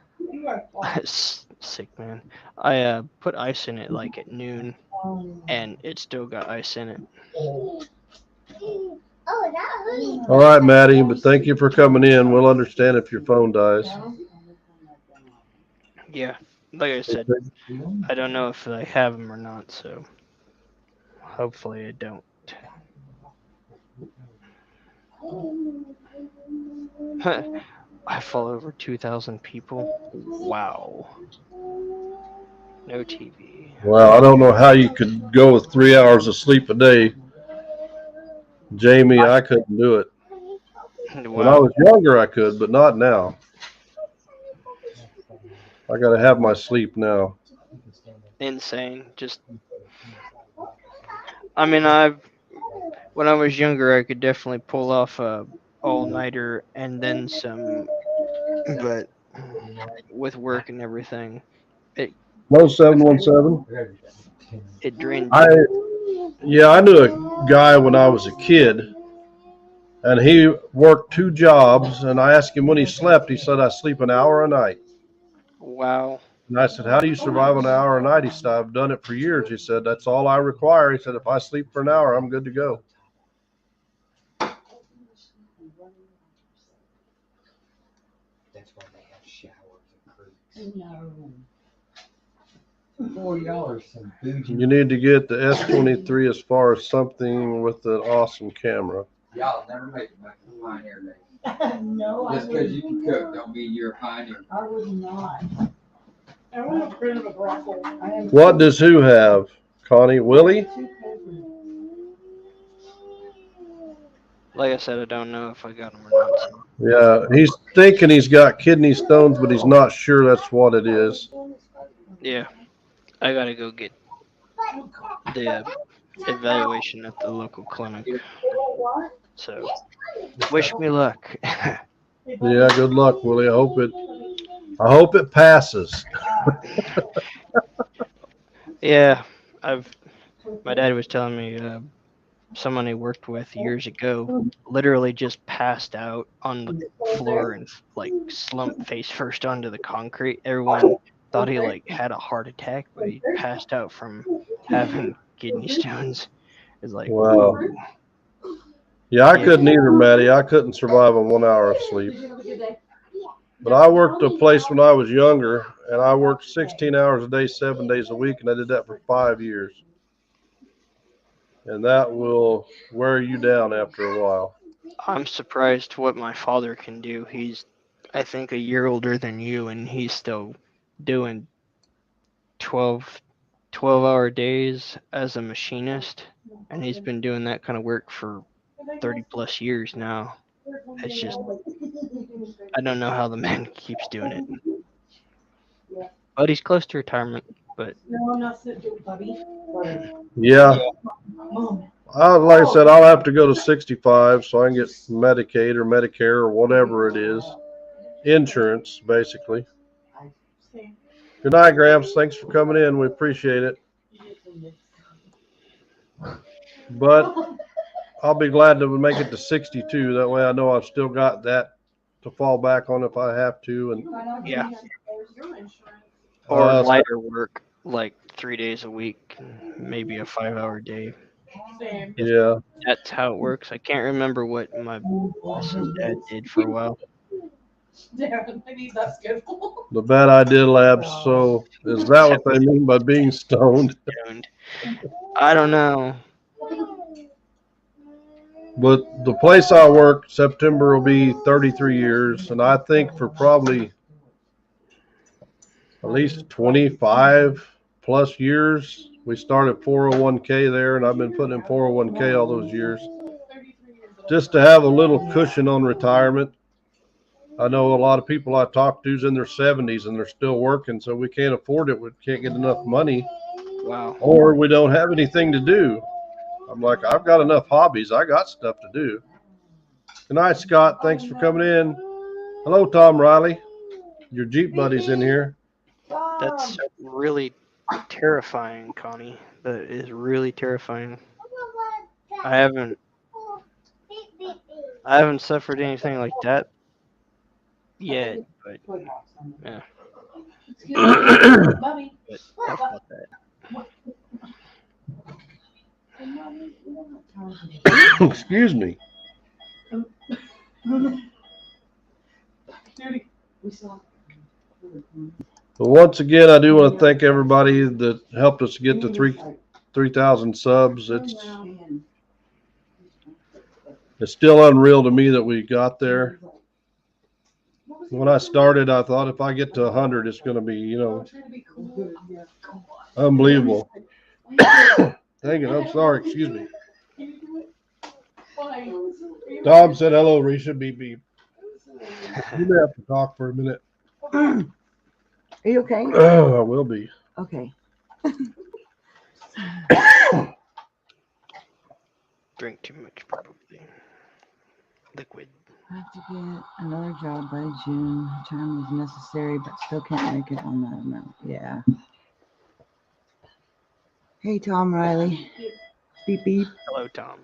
Sick, man. I put ice in it like at noon, and it still got ice in it. All right, Maddie, but thank you for coming in. We'll understand if your phone dies. Yeah, like I said, I don't know if I have them or not, so hopefully I don't. I follow over 2,000 people. Wow. No TV. Well, I don't know how you could go with 3 hours of sleep a day. Jamie, I couldn't do it. When I was younger, I could, but not now. I got to have my sleep now. Insane. Just, I mean, when I was younger, I could definitely pull off a all-nighter and then some, but with work and everything, No 717. it drained. I knew a guy when I was a kid, and he worked 2 jobs. And I asked him when he slept. He said, "I sleep an hour a night." Wow. And I said, "How do you survive an hour a night?" He said, "I've done it for years." He said, "That's all I require." He said, "If I sleep for an hour, I'm good to go." That's why they have showers and creeks. No. $40 some bougie. You need to get the S23 as far as something with an awesome camera. Y'all never make it back to the Pioneer days. No, Just because you can cook don't mean you're a pioneer. I would not. I want a print of a broccoli. What does who have? Connie? Willie? Like I said, I don't know if I got them or not. So. Yeah, he's thinking he's got kidney stones, but he's not sure that's what it is. Yeah, I gotta go get the evaluation at the local clinic. So, wish me luck. Yeah, good luck, Willie. I hope it passes. Yeah, my dad was telling me someone he worked with years ago literally just passed out on the floor and like slumped face first onto the concrete. Everyone thought he like had a heart attack, but he passed out from having kidney stones. It's like, Wow. Yeah, I couldn't either, Maddie. I couldn't survive on 1 hour of sleep. But I worked a place when I was younger, and I worked 16 hours a day, 7 days a week, and I did that for 5 years. And that will wear you down after a while. I'm surprised what my father can do. He's, I think, a year older than you, and he's still doing 12-hour days as a machinist, and he's been doing that kind of work for 30 plus years now. It's just, I don't know how the man keeps doing it. But he's close to retirement. But No, I'm not sitting, buddy. Yeah. Mom. Like I said, I'll have to go to 65 so I can get Medicaid or Medicare or whatever it is. Insurance, basically. Good night, Gramps. Thanks for coming in. We appreciate it. But I'll be glad to make it to 62. That way I know I've still got that to fall back on if I have to. And yeah. Or lighter work, like 3 days a week, maybe a 5-hour day. Same. Yeah. That's how it works. I can't remember what my boss's dad did for a while. Yeah, I need that schedule. The bad idea labs. So is that what they mean by being stoned? I don't know. But the place I work, September will be 33 years. And I think for probably at least 25 plus years, we started 401k there, and I've been putting in 401k all those years just to have a little cushion on retirement. I know a lot of people I talk to is in their 70s and they're still working, so we can't afford it. We can't get enough money. Wow. Or we don't have anything to do. I'm like, I've got enough hobbies. I got stuff to do. Good night, Scott. Thanks for coming in. Hello, Tom Riley. Your Jeep buddy's in here. That's really terrifying, Connie. That is really terrifying. I haven't suffered anything like that yet, but yeah. Mommy. But enough about that. Excuse me. But once again, I do want to thank everybody that helped us get to 3,000 subs. It's still unreal to me that we got there. When I started, I thought if I get to 100, it's going to be, unbelievable. Dang it, I'm sorry. Excuse me. Hi. Tom said hello, Risha. Beep beep. You may have to talk for a minute. Are you okay? I will be. Okay. Drink too much, probably. Liquid. I have to get another job by June. Time is necessary, but still can't make it on that amount. Yeah. Hey, Tom Riley. Beep beep. Hello, Tom.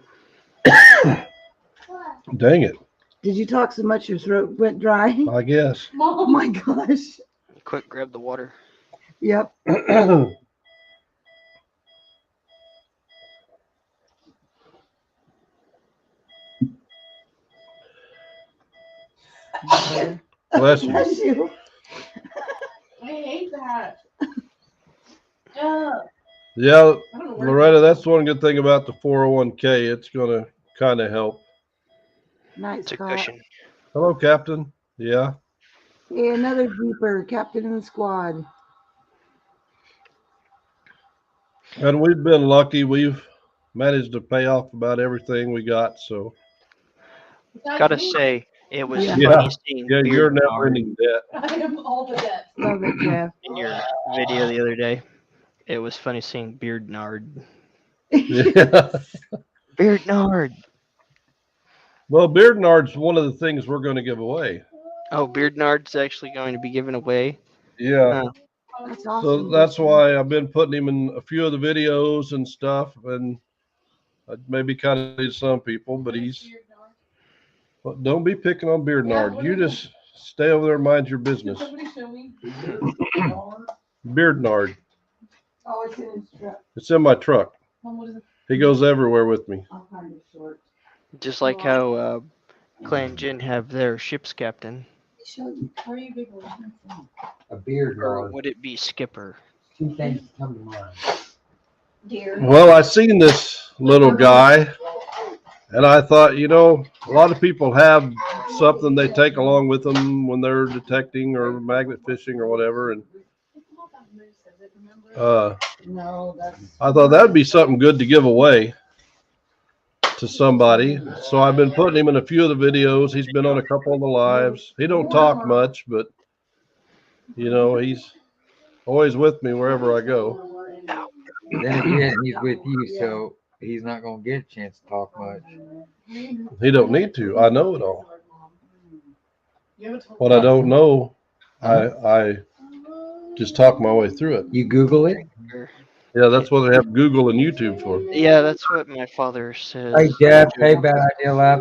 Dang it. Did you talk so much your throat went dry? I guess. Oh my gosh. Quick, grab the water. Yep. Bless you. Bless you. I hate that. Yeah, I don't know where Loretta, that's one good thing about the 401k. It's going to kind of help. Nice, It's a Scott. cushion. Hello, Captain. Yeah. Hey, another Jeeper, captain in the squad. And we've been lucky. We've managed to pay off about everything we got. So, Gotta say, it was Yeah. funny Yeah. seeing yeah, you're Beard never Nard ending debt. I am all the debt. Love it, Jeff. in your video the other day. It was funny seeing Beard Nard. Yeah. Beard Nard. Well, Beard Nard's one of the things we're going to give away. Oh, Beard Nard's actually going to be given away. Yeah. That's So awesome. that's why I've been putting him in a few of the videos and stuff. And maybe kind of need some people, but but don't be picking on Beard Nard. You just stay over there and mind your Can business. somebody show me? Beard Nard. Oh, it's in his truck. It's in my truck. Mom, what is it? He goes everywhere with me. I'll find it short. Just like how Clay and Jin have their ship's captain. Show you. Where are you big one? A beard Or guard. would it be Skipper? Two things come to mind. Deer. Well, I seen this little guy and I thought, a lot of people have something they take along with them when they're detecting or magnet fishing or whatever. And No, that's. I thought that'd be something good to give away to somebody. So I've been putting him in a few of the videos. He's been on a couple of the lives. He don't talk much, but he's always with me wherever I go. Then again, he's with you, so he's not gonna get a chance to talk much. He don't need to. I know it all. You haven't told What I don't know, I just talk my way through it. You Google it. Yeah, that's what they have Google and YouTube for. Yeah, that's what my father says. Hey Jeff. Hey, Bad Idea Lab.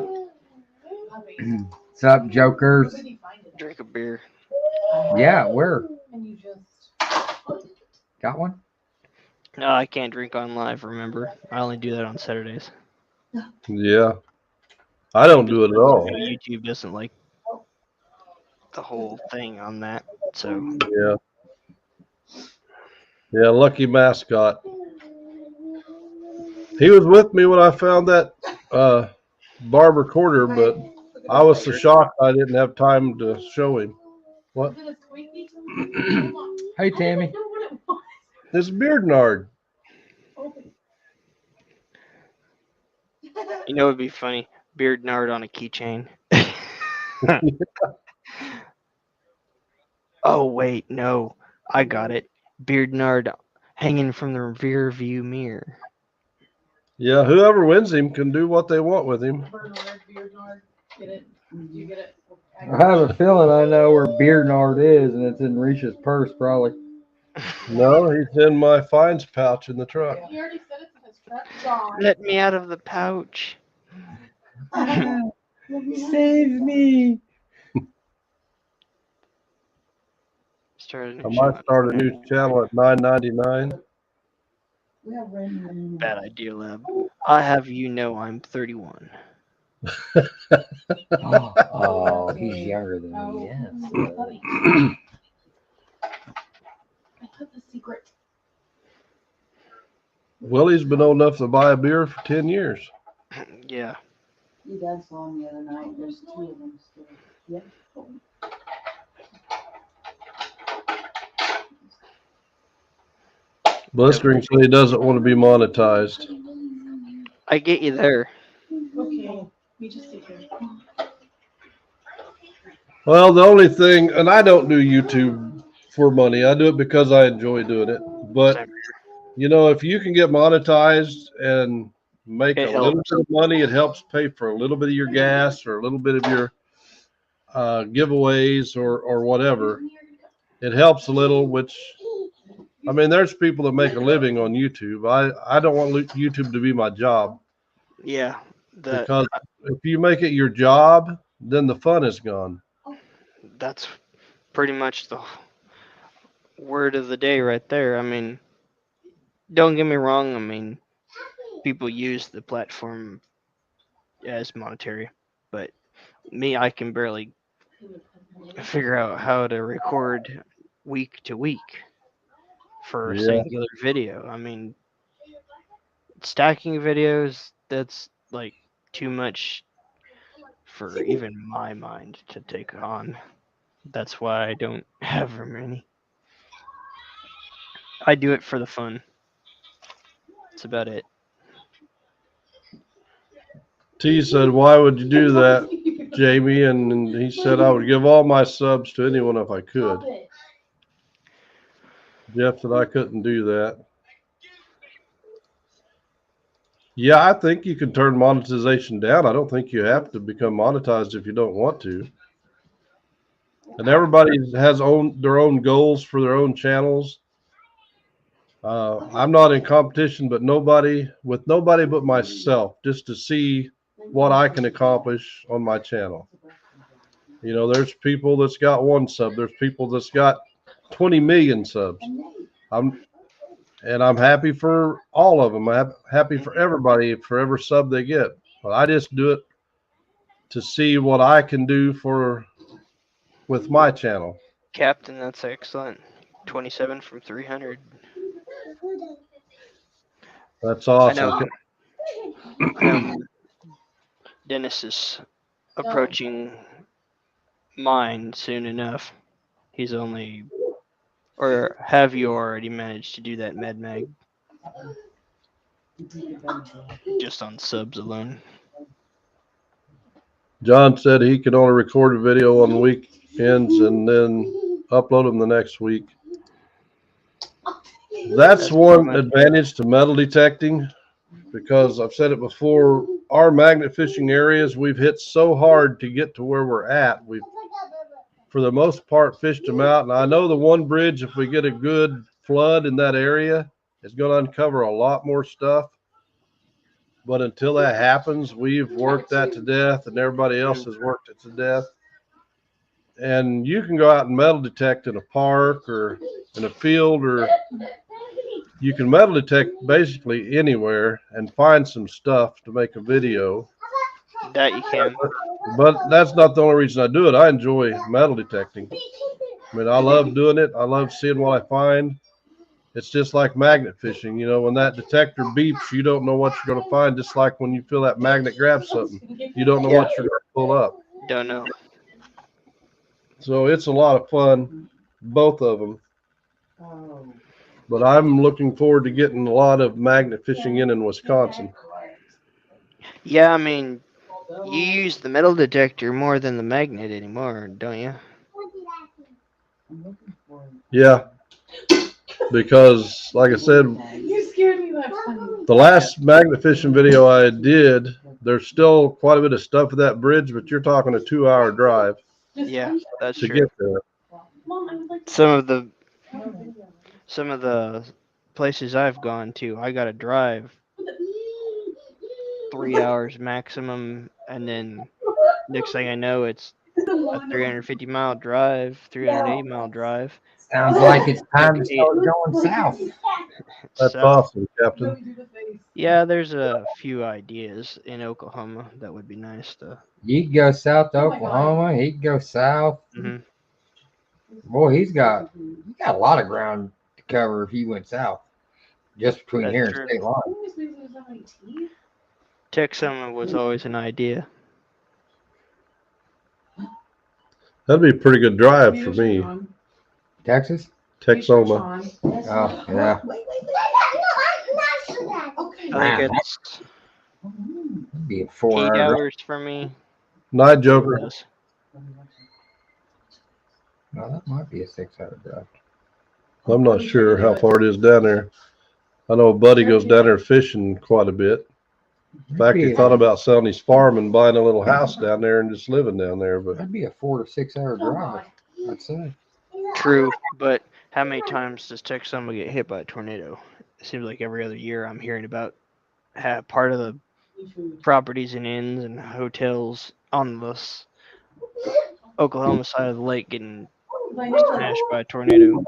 What's up, jokers? Where did you find it? Drink a beer. Yeah, where? And you just. Got one? No, I can't drink on live, remember? I only do that on Saturdays. Yeah. I don't do it at all. YouTube doesn't like the whole thing on that. So Yeah. Yeah, lucky mascot. He was with me when I found that barber quarter, but I was so shocked I didn't have time to show him. What? Is it a squeaky? Hey Tammy. I don't know what it was. It's Beard Nard. you know it'd be funny. Beard Nard on a keychain. Oh wait, no. I got it. Beard Nard hanging from the rear view mirror. Yeah, whoever wins him can do what they want with him. Bernard, Beardnard. Get it? Did you get it? I have a feeling I know where Beard Nard is, and it's in Risha's purse, probably. No, he's in my fines pouch in the truck. He already said it's in his truck. John. Let me out of the pouch. Save me. Started a I new might show. start a new channel at $9.99. We have rain. Bad idea, Lab. I have I'm 31. Oh, he's younger than me. Yes. Buddy. I put the secret. Willie's been old enough to buy a beer for 10 years. Yeah. You guys saw him the other night. There's two of them still. Yeah. Blistering said he doesn't want to be monetized. I get you there. Okay. You just sit here. Well, the only thing, and I don't do YouTube for money. I do it because I enjoy doing it. But Same. you know, if you can get monetized and make It a little helps. bit of money, it helps pay for a little bit of your gas or a little bit of your giveaways or whatever. It helps a little, which, I mean, there's people that make a living on YouTube. I don't want YouTube to be my job, Yeah, that because if you make it your job, then the fun is gone. that's pretty much the word of the day right there. I mean, don't get me wrong. I mean, people use the platform as monetary, but me, I can barely figure out how to record week to week for a Yeah. singular video. I mean, stacking videos, that's like too much for even my mind to take on. That's why I don't have very many. I do it for the fun. That's about it. T said, "Why would you do that, Jamie?" And he said, "I would give all my subs to anyone if I could." Jeff said I couldn't do that. Yeah, I think you can turn monetization down. I don't think you have to become monetized if you don't want to. And everybody has their own goals for their own channels. I'm not in competition, but nobody but myself, just to see what I can accomplish on my channel. You know, there's people that's got 1 sub. There's people that's got 20 million subs. I'm happy for all of them. I'm happy for everybody for every sub they get. But I just do it to see what I can do with my channel. Captain, that's excellent. 27 from 300. That's awesome. I know Dennis is approaching mine soon enough. He's only, or have you already managed to do that Med Mag? Just on subs alone. John said he could only record a video on weekends and then upload them the next week. That's one advantage to metal detecting, because I've said it before, our magnet fishing areas, we've hit so hard to get to where we're at. We've, for the most part, fished them out. And I know the one bridge, if we get a good flood in that area, is going to uncover a lot more stuff. But until that happens, we've worked that to death, and everybody else has worked it to death. And you can go out and metal detect in a park or in a field, or you can metal detect basically anywhere and find some stuff to make a video. That you can. But that's not the only reason I do it. I enjoy metal detecting. I mean, I love doing it. I love seeing what I find. It's just like magnet fishing. You know, when that detector beeps, you don't know what you're going to find. Just like when you feel that magnet grab something, you don't know what you're going to pull up. Don't know. So it's a lot of fun, both of them. But I'm looking forward to getting a lot of magnet fishing in Wisconsin. Yeah, I mean, you use the metal detector more than the magnet anymore, don't you? Yeah, because like I said, You scared me. That's funny. the last magnet fishing video I did, there's still quite a bit of stuff at that bridge, but you're talking a 2-hour drive Yeah, that's to true. get there. Mom, I would like to- Some of the places I've gone to, I gotta drive 3 hours maximum, and then next thing I know, it's a 350-mile drive, 380-mile drive. Sounds like it's time to start going south. That's So, awesome, Captain. yeah, there's a few ideas in Oklahoma that would be nice to. You can go south to Oklahoma. He can go south. Mhm. Boy, he's got a lot of ground to cover if he went south. Just between That's here and true. state line. Texoma was always an idea. That'd be a pretty good drive for me. Texas? Texoma. Oh, yeah. I think it's Be a 8 4 hour. hours for me. Night, Joker. Yes. No, that might be a 6 hour drive. I'm not sure how far it is down there. I know Buddy goes down there fishing quite a bit. In fact, he thought about selling his farm and buying a little house down there and just living down there. But That'd be a 4 to 6 hour drive. I'd say. True, but how many times does Texoma get hit by a tornado? It seems like every other year I'm hearing about part of the properties and inns and hotels on this Oklahoma side of the lake getting smashed by a tornado.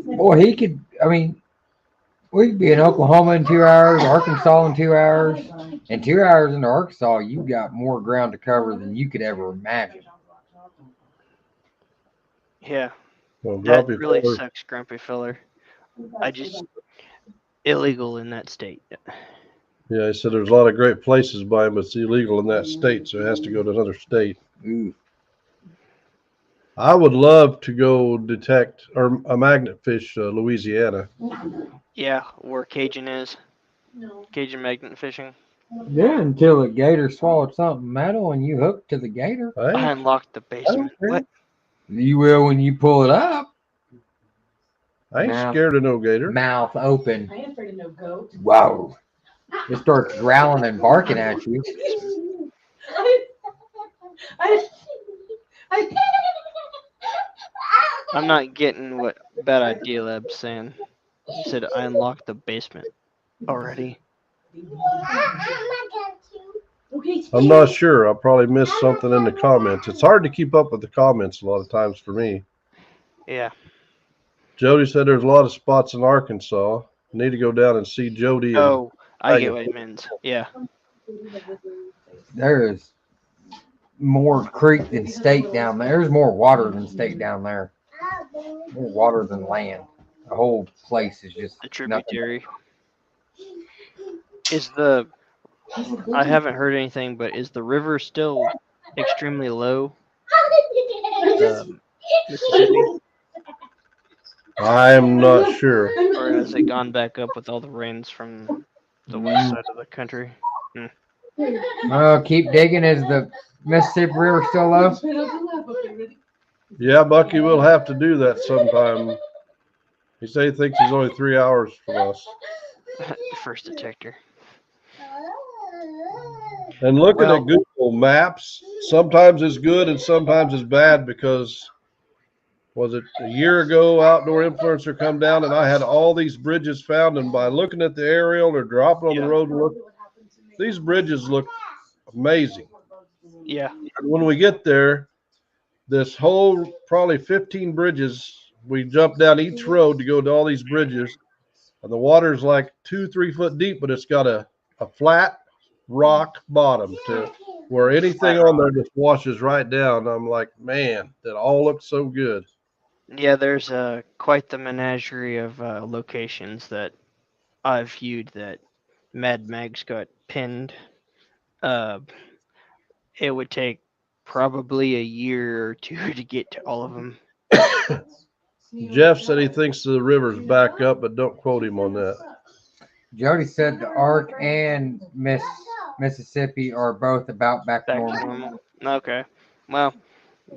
Boy, he could. I mean, we could be in Oklahoma in 2 hours, Arkansas in 2 hours. In 2 hours in Arkansas, you got more ground to cover than you could ever imagine. Yeah, well, that Grumpy really Feller- sucks, Grumpy Feller. I just illegal in that state. Yeah, he said there's a lot of great places by him, but it's illegal in that state, so it has to go to another state. Ooh. I would love to go detect or a magnet fish Louisiana. Yeah, where Cajun is. Cajun magnet fishing. Yeah, until a gator swallowed something metal and you hook to the gator. Hey, I unlocked the basement. care. What? You will when you pull it up. I ain't Now- scared of no gator. Mouth open. I ain't afraid of no goat. Whoa. It starts growling and barking at you. I'm not getting what Bad Idea Lab's saying. He said I unlocked the basement already. I'm not sure. I probably missed something in the comments. It's hard to keep up with the comments a lot of times for me. Yeah. Jody said there's a lot of spots in Arkansas. Need to go down and see Jody. And Oh, I get what he means. Yeah. There is more creek than state down there. There's more water than state down there. More water than land. The whole place is just The nothing. tributary. Is the I haven't heard anything, but is the river still extremely low? Mississippi, I'm not sure. or has it gone back up with all the rains from the west side of the country? Keep digging. Is the Mississippi River still low? Yeah, Bucky, we'll have to do that sometime. He said he thinks he's only 3 hours from us. First detector. And looking Well- at Google Maps, sometimes it's good and sometimes it's bad because, was it a year ago, Outdoor Influencer come down and I had all these bridges found, and by looking at the aerial or dropping on Yeah. the road, look, these bridges look amazing. Yeah. And when we get there, this whole probably 15 bridges, we jump down each road to go to all these bridges, and the water's like 2-3 foot deep, but it's got a flat rock bottom to where anything on there just washes right down. I'm like, man, that all looks so good. Yeah, there's quite the menagerie of locations that I've viewed that Mad Mag's got pinned. It would take probably a year or two to get to all of them. Jeff said he thinks the river's back up, but don't quote him on that. Jody said the Ark and Mississippi are both about back to Back to normal. normal. Okay. Well,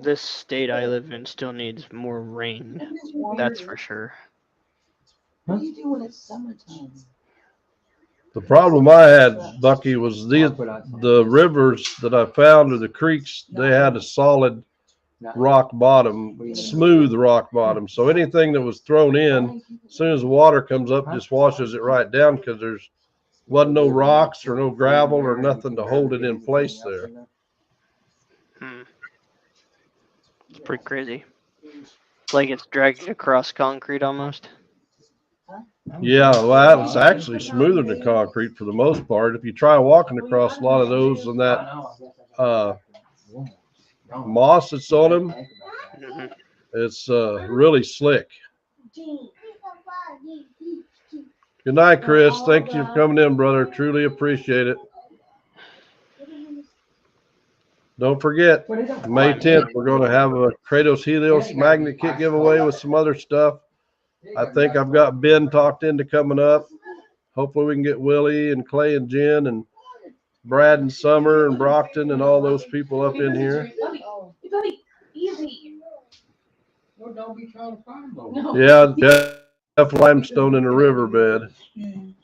this state I live in still needs more rain. That's for sure. What do you do when it's summertime? The problem I had, Bucky, was the rivers that I found or the creeks, they had a solid rock bottom, smooth rock bottom. So anything that was thrown in, as soon as the water comes up, just washes it right down because there's wasn't no rocks or no gravel or nothing to hold it in place there. It's pretty crazy. It's like it's dragging across concrete almost. Yeah, well, it's actually smoother than concrete for the most part. If you try walking across a lot of those and that moss that's on them, Mhm. it's really slick. Good night, Chris. Thank you for coming in, brother. Truly appreciate it. Don't forget, May 10th, we're going to have a Kratos Helios magnet kit giveaway with some other stuff. I think I've got Ben talked into coming up. Hopefully we can get Willie and Clay and Jen and Brad and Summer and Brockton and all those people up in here. Buddy, easy. Well, don't be trying to find those. No. Yeah, Jeff limestone in the riverbed. It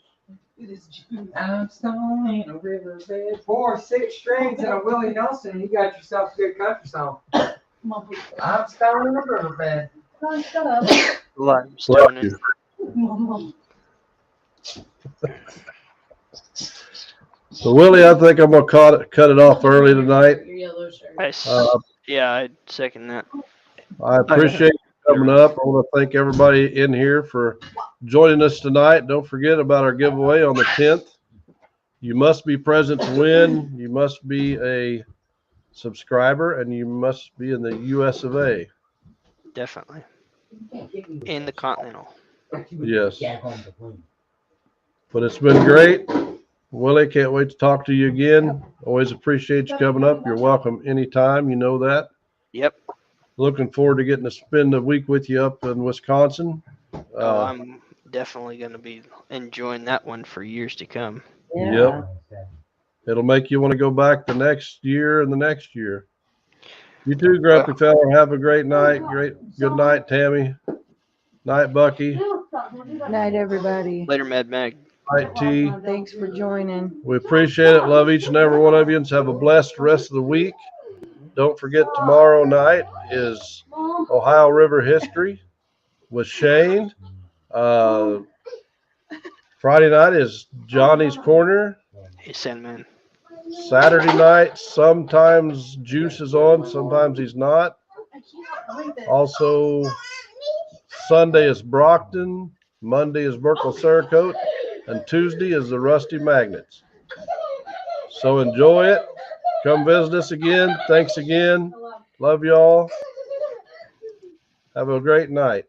is June. I'm stone in a riverbed. 4 6 strings and a Willie Nelson, and you got yourself a good country song. Mom, I'm stone in a riverbed. Mom, shut up. Limestone and Mom. So Willie, I think I'm gonna cut it off early tonight. Your yellow shirt. yeah, I second that. I appreciate you coming up. I want to thank everybody in here for joining us tonight. Don't forget about our giveaway on the 10th. You must be present to win. You must be a subscriber, and you must be in the US of A. Definitely. In the Continental. Yes. But it's been great. Willie, can't wait to talk to you again. Always appreciate you coming up. You're welcome anytime. You know that. Yep. Looking forward to getting to spend a week with you up in Wisconsin. I'm definitely going to be enjoying that one for years to come. Yeah. Yep. It'll make you want to go back the next year and the next year. You too, Grumpy Feller. Have a great night. Good night, Tammy. Night, Bucky. Night, everybody. Later, Mad Mag. Night, T. Thanks for joining. We appreciate it. Love each and every one of you, and have a blessed rest of the week. Don't forget, tomorrow night is Ohio River History with Shane. Friday night is Johnny's Corner. Hey, Sandman. Saturday night, sometimes Juice is on, sometimes he's not. Also, Sunday is Brockton, Monday is Burkle-Cerakote, and Tuesday is the Rusty Magnets. So enjoy it. Come visit us again. Thanks again. Love y'all. Have a great night.